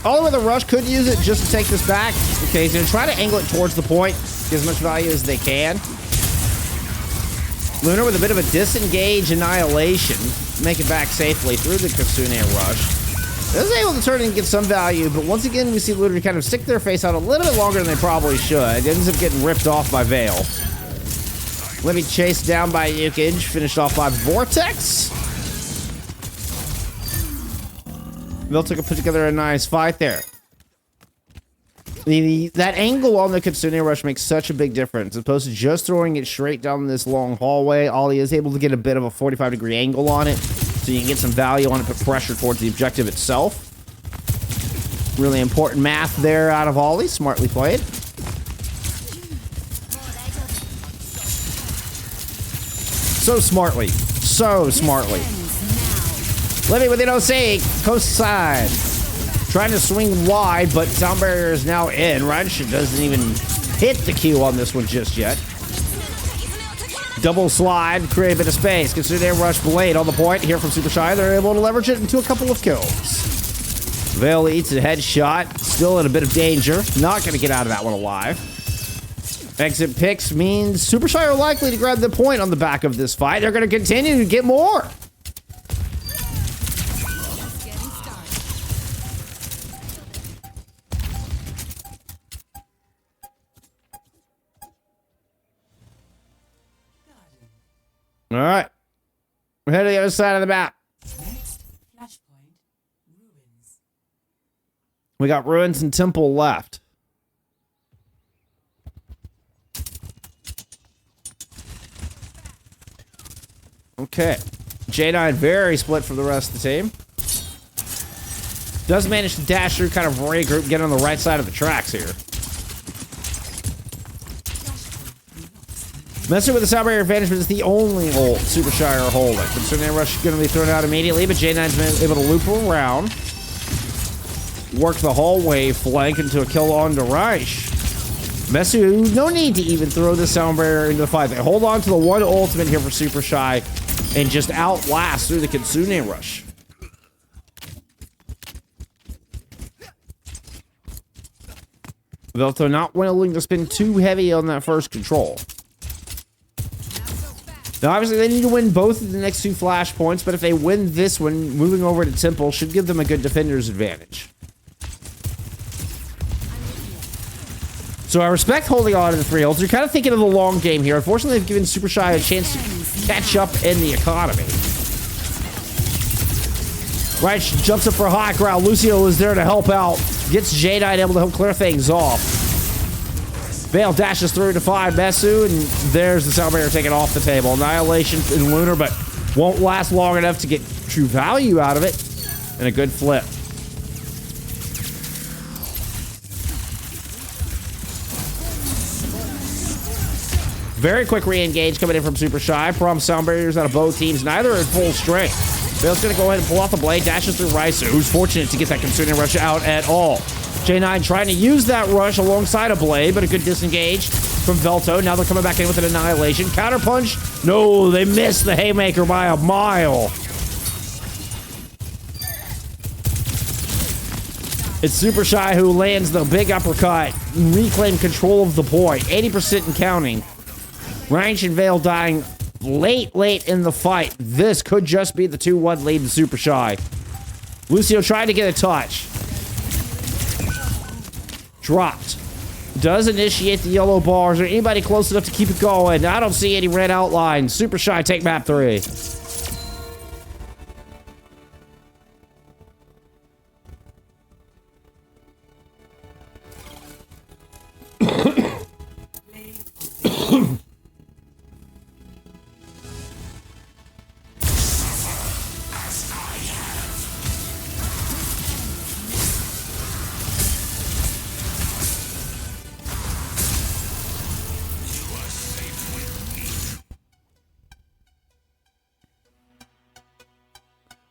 All the way the rush could use it just to take this back. Okay, he's going to try to angle it towards the point. Get as much value as they can. Lunar with a bit of a disengage annihilation. Make it back safely through the Kitsune rush. Is able to turn and get some value, but once again, we see Lunar kind of stick their face out a little bit longer than they probably should. It ends up getting ripped off by Veil. Let me chase down by Yukage, finished off by Vortex. Veltto put together a nice fight there. That angle on the Kitsune rush makes such a big difference. As opposed to just throwing it straight down this long hallway, Ollie is able to get a bit of a 45-degree angle on it, so you can get some value on it, put pressure towards the objective itself. Really important math there out of Ollie. Smartly played. So smartly. So smartly. Living with it, say coast side. Trying to swing wide, but sound barrier is now in. Rush doesn't even hit the Q on this one just yet. Double slide, create a bit of space. Consider their rush blade on the point here from Supershy. They're able to leverage it into a couple of kills. Veil eats a headshot. Still in a bit of danger. Not going to get out of that one alive. Exit picks means Supershy are likely to grab the point on the back of this fight. They're going to continue to get more. All right. We're heading to the other side of the map. Next flashpoint, ruins. We got Ruins and Temple left. Okay. J9 very split from the rest of the team. Does manage to dash through, kind of regroup, get on the right side of the tracks here. Messer with the sound barrier advantage, but it's the only ult Supershy are holding. Concerning rush is going to be thrown out immediately, but J9's been able to loop around. Work the hallway flank into a kill on to Reich. Messu, no need to even throw the sound barrier into the fight. They hold on to the one ultimate here for Supershy and just outlast through the Kitsune rush. Veltto not willing to spin too heavy on that first control. Now, obviously, they need to win both of the next two flashpoints, but if they win this one, moving over to Temple should give them a good defender's advantage. So I respect holding on to the three ults. You're kind of thinking of the long game here. Unfortunately, they've given Supershy a chance to catch up in the economy. Right, jumps up for a high ground. Lucio is there to help out. Gets J9 able to help clear things off. Veil dashes through to find Messu, and there's the sound barrier taken off the table. Annihilation in Lunar, but won't last long enough to get true value out of it. And a good flip. Very quick re-engage coming in from Supershy. Problem sound barriers out of both teams. Neither are in full strength. Veil's going to go ahead and pull off the blade. Dashes through Raisu, who's fortunate to get that Consuming Rush out at all. J9 trying to use that rush alongside a blade, but a good disengage from Veltto. Now they're coming back in with an annihilation. Counterpunch. No, they missed the haymaker by a mile. It's Supershy who lands the big uppercut and reclaim control of the point. 80% and counting. Range and Veil dying late in the fight. This could just be the 2-1 lead to Supershy. Lucio tried to get a touch. Dropped. Does initiate the yellow bars. Or anybody close enough to keep it going? I don't see any red outlines. Supershy take map 3.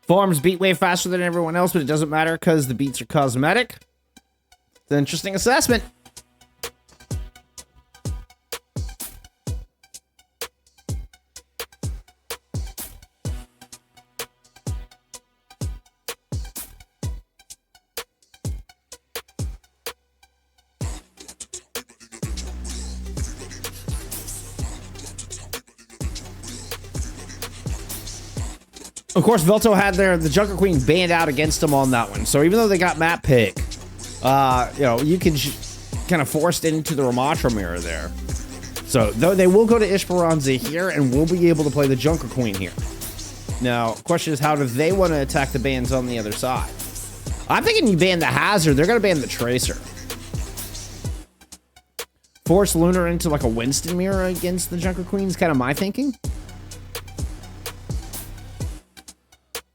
Farms beat way faster than everyone else, but it doesn't matter because the beats are cosmetic. It's an interesting assessment. Of course, Veltto had the Junker Queen banned out against them on that one. So even though they got map pick, you know, you can kind of forced into the Ramatra mirror there. So though they will go to Esperanca here and we'll be able to play the Junker Queen here. Now, question is, how do they want to attack the bans on the other side? I'm thinking you ban the Hazard. They're going to ban the Tracer. Force Lunar into like a Winston mirror against the Junker Queen is kind of my thinking.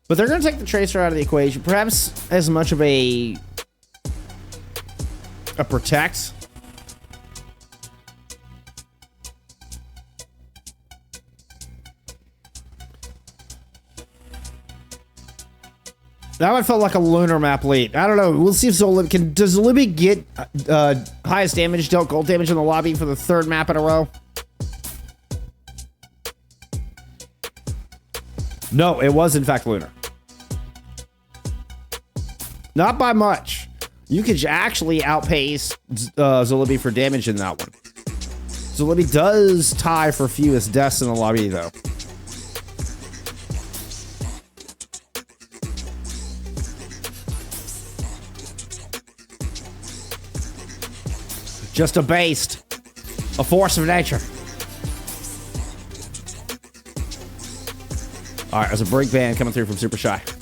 But they're going to take the Tracer out of the equation. Perhaps as much of a protect. That one felt like a lunar map lead. I don't know. We'll see if Zolibi does Zolibi get highest damage dealt gold damage in the lobby for the third map in a row? No, it was in fact lunar. Not by much. You could actually outpace Zolibi for damage in that one. Zolibi does tie for fewest deaths in the lobby though. Just a beast. A force of nature. Alright, there's a break band coming through from Supershy.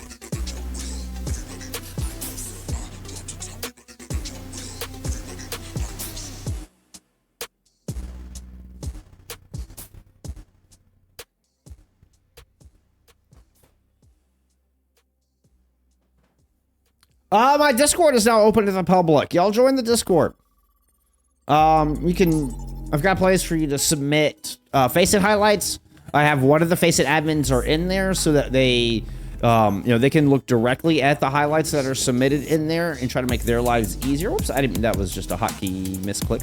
My Discord is now open to the public. Y'all join the Discord. I've got plays for you to submit FACEIT highlights. I have one of the FACEIT admins are in there so that they, you know, they can look directly at the highlights that are submitted in there and try to make their lives easier. Whoops, I didn't, that was just a hotkey misclick.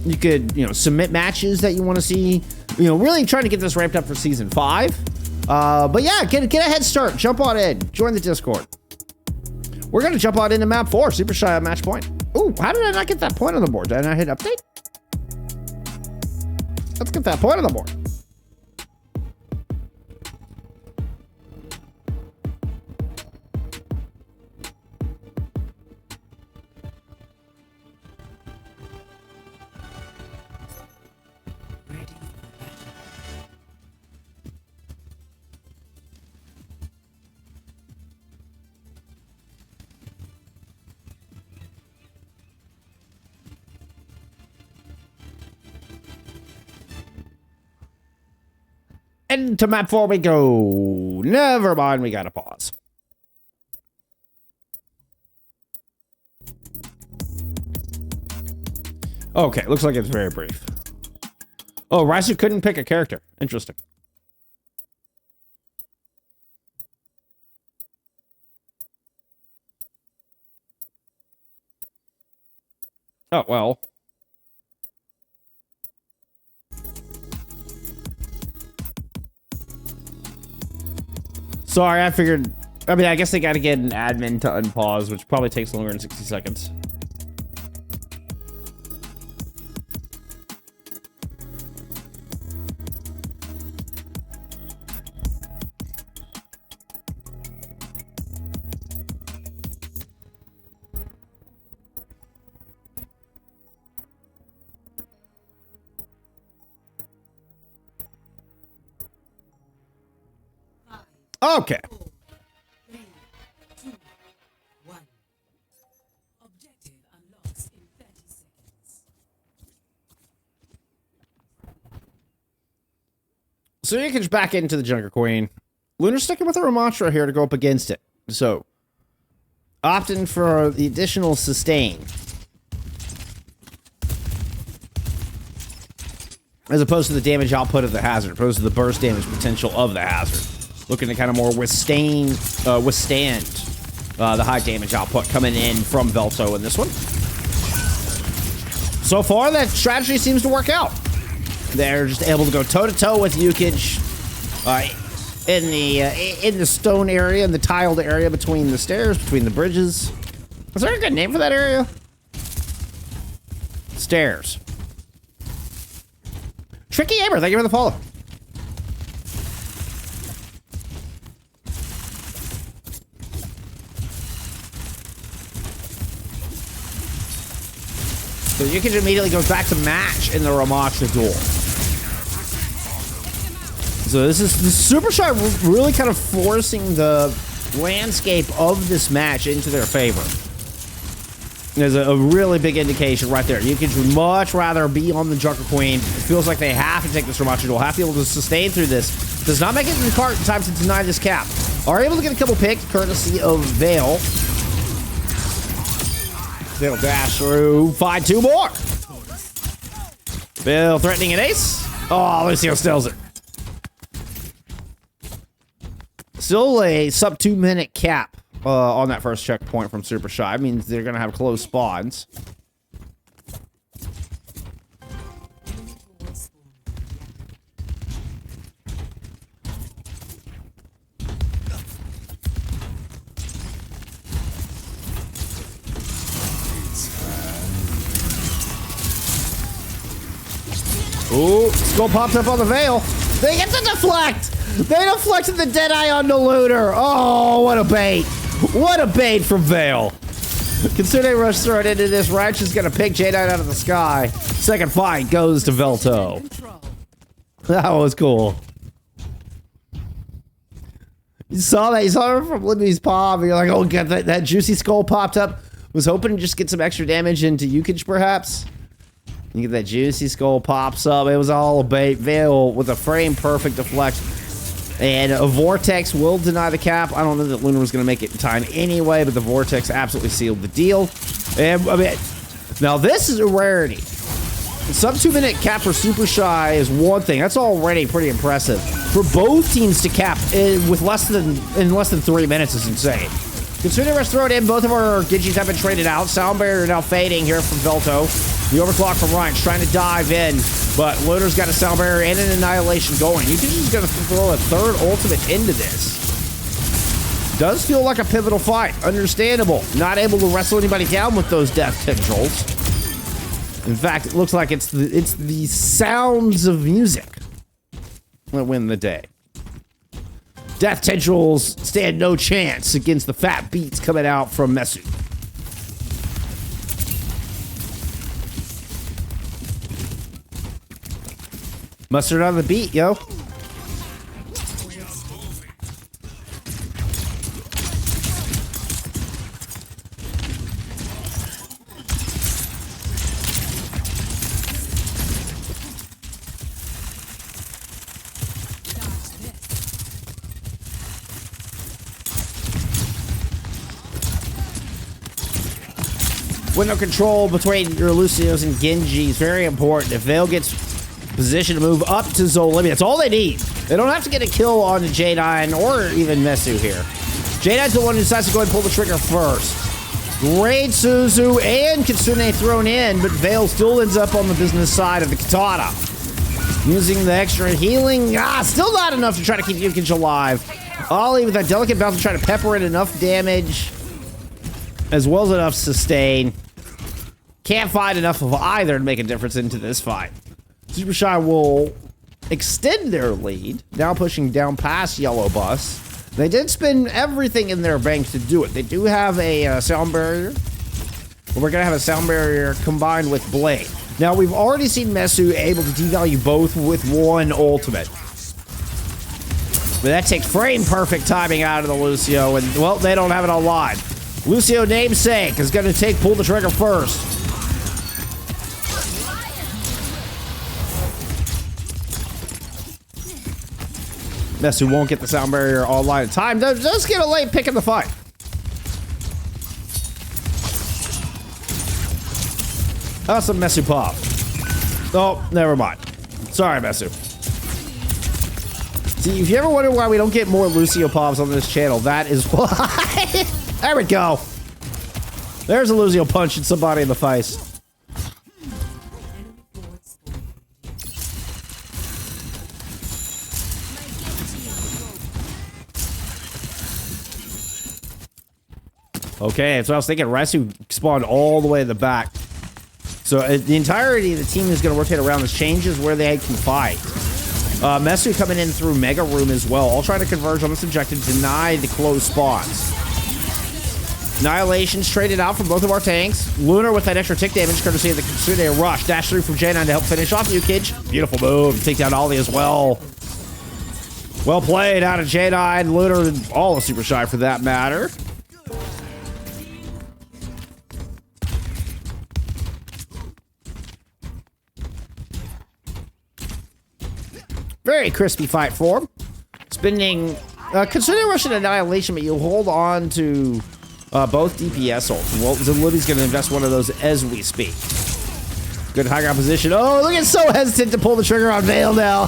You could, you know, submit matches that you want to see, you know, really trying to get this ramped up for season 5. But yeah, get a head start. Jump on in. Join the Discord. We're going to jump on into map 4, Supershy at match point. Ooh, how did I not get that point on the board? Did I not hit update? Let's get that point on the board. Ready for battle. Into map 4 we go. Never mind, we gotta pause. Okay, looks like it's very brief. Oh, Riser couldn't pick a character. Interesting. Oh, well. Sorry, I figured... I mean, I guess they gotta get an admin to unpause, which probably takes longer than 60 seconds. Okay. 4, 3, 2, 1. Objective unlocks in 30 seconds. So you can just back into the Junker Queen. Lunar's sticking with a Ramatra here to go up against it. So, opting for the additional sustain. As opposed to the damage output of the Hazard, opposed to the burst damage potential of the Hazard. Looking to kind of more withstand the high damage output coming in from Veltto in this one. So far, that strategy seems to work out. They're just able to go toe-to-toe with Yukich in the stone area, in the tiled area between the stairs, between the bridges. Is there a good name for that area? Stairs. Tricky Gamer, thank you for the follow. So Yukich immediately goes back to match in the Ramacha duel. So this is the Supershy really kind of forcing the landscape of this match into their favor. There's a really big indication right there. Yukich would much rather be on the Junker Queen. It feels like they have to take this Ramacha duel, have to be able to sustain through this. Does not make it to the cart in time to deny this cap. Are able to get a couple picks, courtesy of Veltto. Veltto dash through, find 2 more. Bill threatening an ace. Oh, Lucio steals it. Still a sub 2-minute cap on that first checkpoint from Supershy. Means they're gonna have close spawns. Ooh, skull popped up on the veil. They get to deflect. They deflected the Deadeye on the looter. Oh, what a bait. What a bait from Veil. Considering Rush thrown into this, Ryan's just gonna pick J9 out of the sky. Second fight goes to Veltto. That was cool. You saw that. You saw it from Libby's palm. And you're like, oh, God, that juicy skull popped up. Was hoping to just get some extra damage into Yukich, perhaps. You get that juicy skull pops up. It was all a bait. Veil with a frame perfect deflect. And a Vortex will deny the cap. I don't know that Luna was going to make it in time anyway, but the Vortex absolutely sealed the deal. And I mean, now this is a rarity. Sub 2-minute cap for Supershy is one thing. That's already pretty impressive. For both teams to cap with less than 3 minutes is insane. Considering Rush thrown in, both of our Gigis have been traded out. Sound barrier now fading here from Veltto. The overclock from Ryan's trying to dive in, but Luna's got a sound barrier and an annihilation going. You think he's going to throw a third ultimate into this. Does feel like a pivotal fight. Understandable. Not able to wrestle anybody down with those death tendrils. In fact, it looks like it's the sounds of music that win the day. Death tendrils stand no chance against the fat beats coming out from Mesu. Mustard on the beat, yo. Window control between your Lucios and Genji is very important. If Veil gets position to move up to Zolimi, that's all they need. They don't have to get a kill on the J9 or even Mesu here. J9's the one who decides to go ahead and pull the trigger first. Great Suzu and Kitsune thrown in, but Veil still ends up on the business side of the Katana. Using the extra healing. Still not enough to try to keep Yukich alive. Ollie with that delicate bounce to try to pepper in enough damage as well as enough sustain. Can't find enough of either to make a difference into this fight. Supershy will extend their lead, now pushing down past Yellow Bus. They did spend everything in their bank to do it. They do have a sound barrier. We're going to have a sound barrier combined with Blade. Now, we've already seen Mesu able to devalue both with one ultimate. But that takes frame-perfect timing out of the Lucio, and, well, they don't have it on live. Lucio namesake is going to pull the trigger first. Mesu won't get the sound barrier online in time. Does get a late pick in the fight. That's a Mesu pop. Oh, never mind. Sorry, Mesu. See, if you ever wonder why we don't get more Lucio pops on this channel, that is why. There we go. There's a Lucio punching somebody in the face. Okay, that's what I was thinking. Resu spawned all the way in the back. So the entirety of the team is going to rotate around. This changes where they can fight. Mesu coming in through Mega Room as well. All trying to converge on this objective, deny the close spawns. Annihilation's traded out from both of our tanks. Lunar with that extra tick damage, courtesy of the Kitsune Rush. Dash through from J9 to help finish off Yukage. Beautiful move. Take down Ollie as well. Well played out of J9, Lunar, and all of Supershy for that matter. Very crispy fight for him. Spending considering Russian Annihilation, but you hold on to both DPS ults. Well, Libby's going to invest one of those as we speak. Good high ground position. Oh, look, it's so hesitant to pull the trigger on Veil now.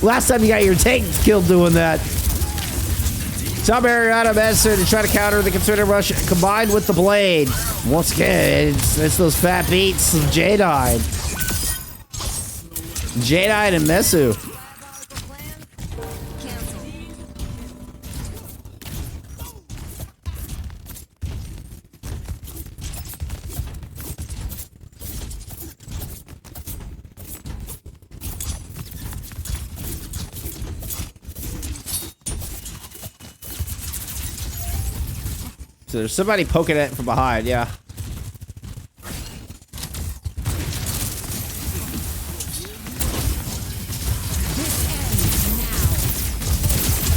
Last time you got your tank killed doing that. Sound barrier out of Messer to try to counter the Concerted Rush combined with the blade. Once again, it's those fat beats of J9. J9 and Mesu. So there's somebody poking at it from behind, yeah.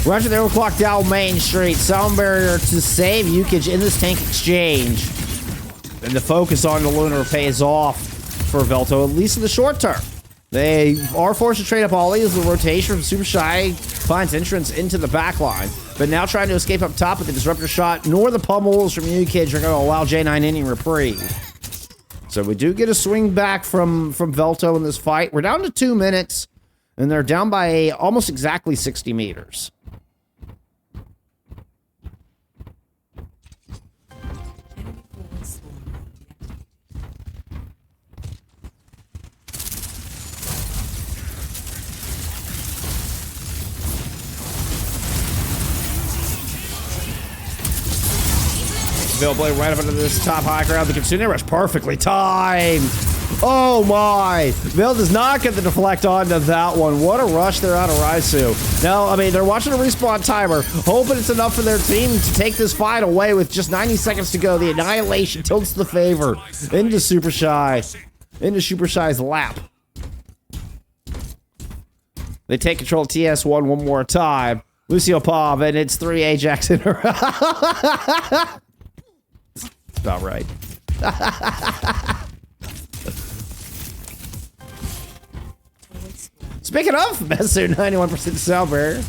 Roger, they were clocked down Main Street. Sound barrier to save Yukage in this tank exchange. And the focus on the Lunar pays off for Veltto, at least in the short term. They are forced to trade up Ollie as the rotation from Supershy finds entrance into the back line. But now trying to escape up top with the Disruptor shot, nor the pummels from Yukage are going to allow J9 any reprieve. So we do get a swing back from Veltto in this fight. We're down to 2 minutes, and they're down by almost exactly 60 meters. Veil Blade right up into this top high ground. The Kitsune Rush perfectly timed. Oh my. Veil does not get the deflect onto that one. What a rush there out of Raisu. Now, I mean, they're watching a respawn timer, hoping it's enough for their team to take this fight away with just 90 seconds to go. The Annihilation tilts the favor into Supershy. Into Supershy's lap. They take control of TS1 one more time. Lucio Pav, and it's 3 Ajax in a row. About right. Speaking of, Messer 91% sound barrier.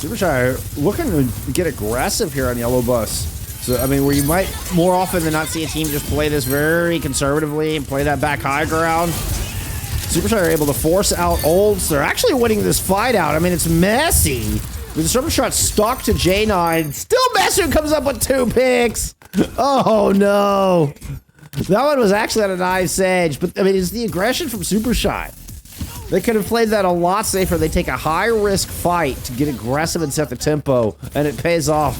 Supershy looking to get aggressive here on Yellow Bus. So, I mean, where you might more often than not see a team just play this very conservatively and play that back high ground. Supershy are able to force out ults. They're actually winning this fight out. I mean, it's messy. The Disruptor shot stuck to J9. Still Messer comes up with 2 picks. Oh, no. That one was actually at a nice edge. But, I mean, it's the aggression from Supershy. They could have played that a lot safer. They take a high-risk fight to get aggressive and set the tempo, and it pays off.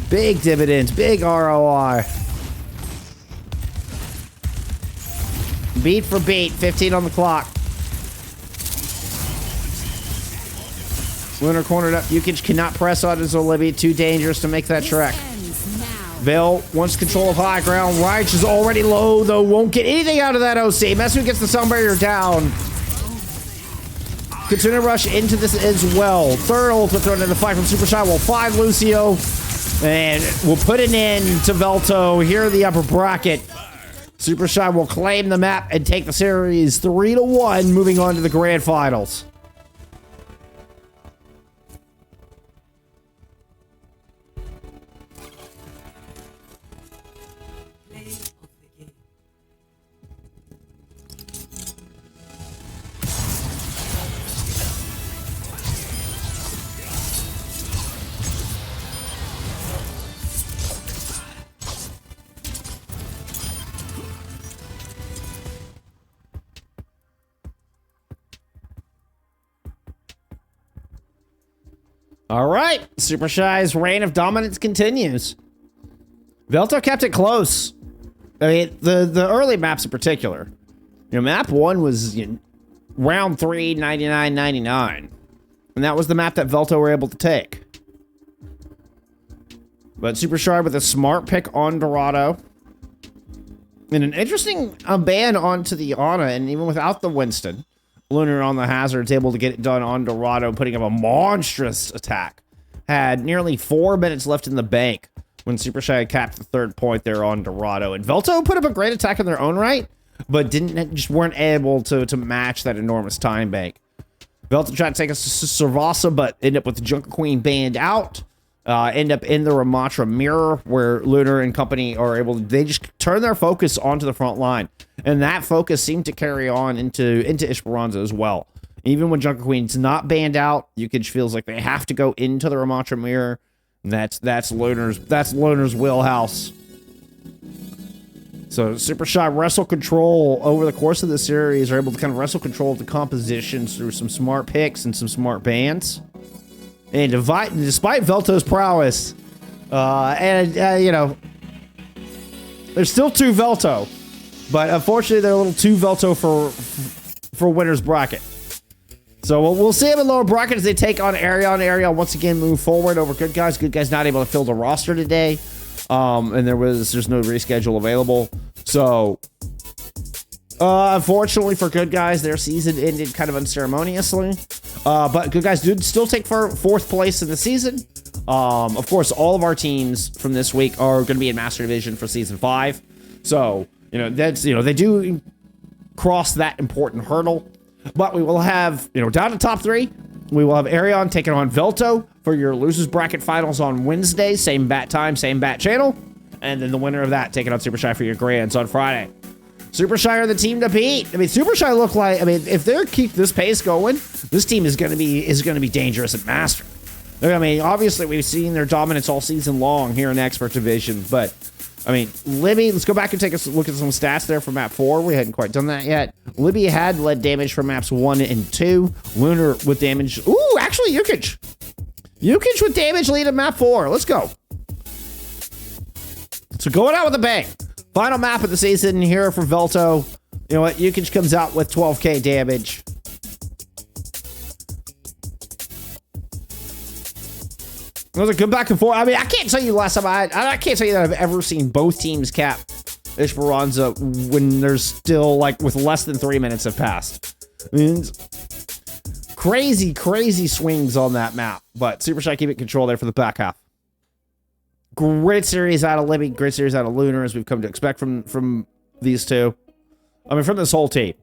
Big dividends, big ROI. Beat for beat, 15 on the clock. Lunar cornered up. Yukage cannot press on his Olivia. Too dangerous to make that trek. Veil wants control of high ground. Reich is already low, though. Won't get anything out of that OC. Messu gets the sound barrier down. Kitsune Rush into this as well. Third ult thrown in the fight from Supershy will find Lucio. And we'll put an end to Veltto here in the upper bracket. Supershy will claim the map and take the series 3-1, moving on to the grand finals. All right, Supershy's reign of dominance continues. Veltto kept it close. I mean, the early maps in particular. Map 1 was round 3, 99.99. And that was the map that Veltto were able to take. But Supershy with a smart pick on Dorado. And an interesting ban onto the Ana, and even without the Winston, Lunar on the Hazard's able to get it done on Dorado, putting up a monstrous attack. Had nearly 4 minutes left in the bank when Supershy capped the 3rd point there on Dorado. And Veltto put up a great attack in their own right, but just weren't able to match that enormous time bank. Veltto tried to take us to Suravasa, but ended up with the Junker Queen banned out. End up in the Ramatra mirror where Lunar and company are able to, they just turn their focus onto the front line. And that focus seemed to carry on into Esperanca as well. Even when Junker Queen's not banned out, Yukich feels like they have to go into the Ramatra mirror. And that's Lunar's wheelhouse. So Supershy wrestle control over the course of the series, are able to kind of wrestle control of the compositions through some smart picks and some smart bans. And despite Veltto's prowess, there's still 2 Veltto, but unfortunately they're a little too Veltto for winner's bracket. So we'll see them in lower bracket as they take on Arion. Arion once again move forward over Good Guys. Good Guys not able to fill the roster today, and there's no reschedule available. So unfortunately for Good Guys, their season ended kind of unceremoniously. But Good Guys did still take 4th place in the season. Of course, all of our teams from this week are going to be in Master Division for Season 5. So, they do cross that important hurdle. But we will have, down to top 3, we will have Arion taking on Veltto for your losers bracket finals on Wednesday. Same bat time, same bat channel. And then the winner of that taking on Supershy for your grands on Friday. Supershy are the team to beat. Supershy look like, if they keep this pace going, this team is going to be dangerous at Master. Obviously we've seen their dominance all season long here in Expert Division, but Libby, let's go back and take a look at some stats there for map 4. We hadn't quite done that yet. Libby had led damage for maps 1 and 2. Lunar with damage. Ooh, actually Yukich. Yukich with damage lead at map 4. Let's go. So going out with a bang. Final map of the season here for Veltto. You know what? Yukich comes out with 12k damage. It was a good back and forth. I can't tell you the last time I can't tell you that I've ever seen both teams cap Esperanca when there's still with less than 3 minutes have passed. Crazy swings on that map. But Supershy keeping control there for the back half. Great series out of Libby, great series out of Lunar, as we've come to expect from these two. From this whole team,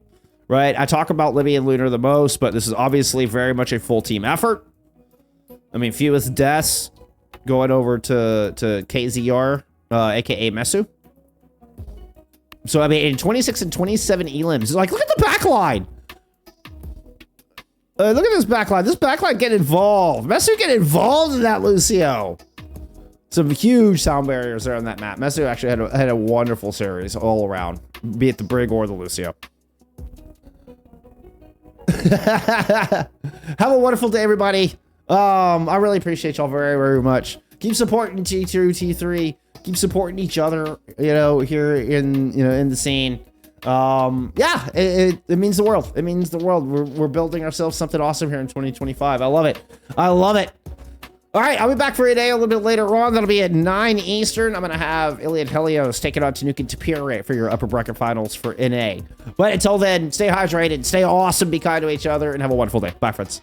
right? I talk about Libby and Lunar the most, but this is obviously very much a full team effort. Fewest deaths going over to KZR, aka Mesu. So, in 26 and 27 elims, look at the back line. Look at this back line. This back line get involved. Mesu get involved in that, Lucio. Some huge sound barriers there on that map. Mesu actually had a wonderful series all around, be it the Brig or the Lucio. Have a wonderful day, everybody. I really appreciate y'all very, very much. Keep supporting T2, T3. Keep supporting each other, here in the scene. It means the world. It means the world. We're building ourselves something awesome here in 2025. I love it. I love it. All right, I'll be back for a day a little bit later on. That'll be at 9 Eastern. I'm going to have Iliad Helios take it on Tanuki Tapire for your upper bracket finals for NA. But until then, stay hydrated, stay awesome, be kind to each other, and have a wonderful day. Bye, friends.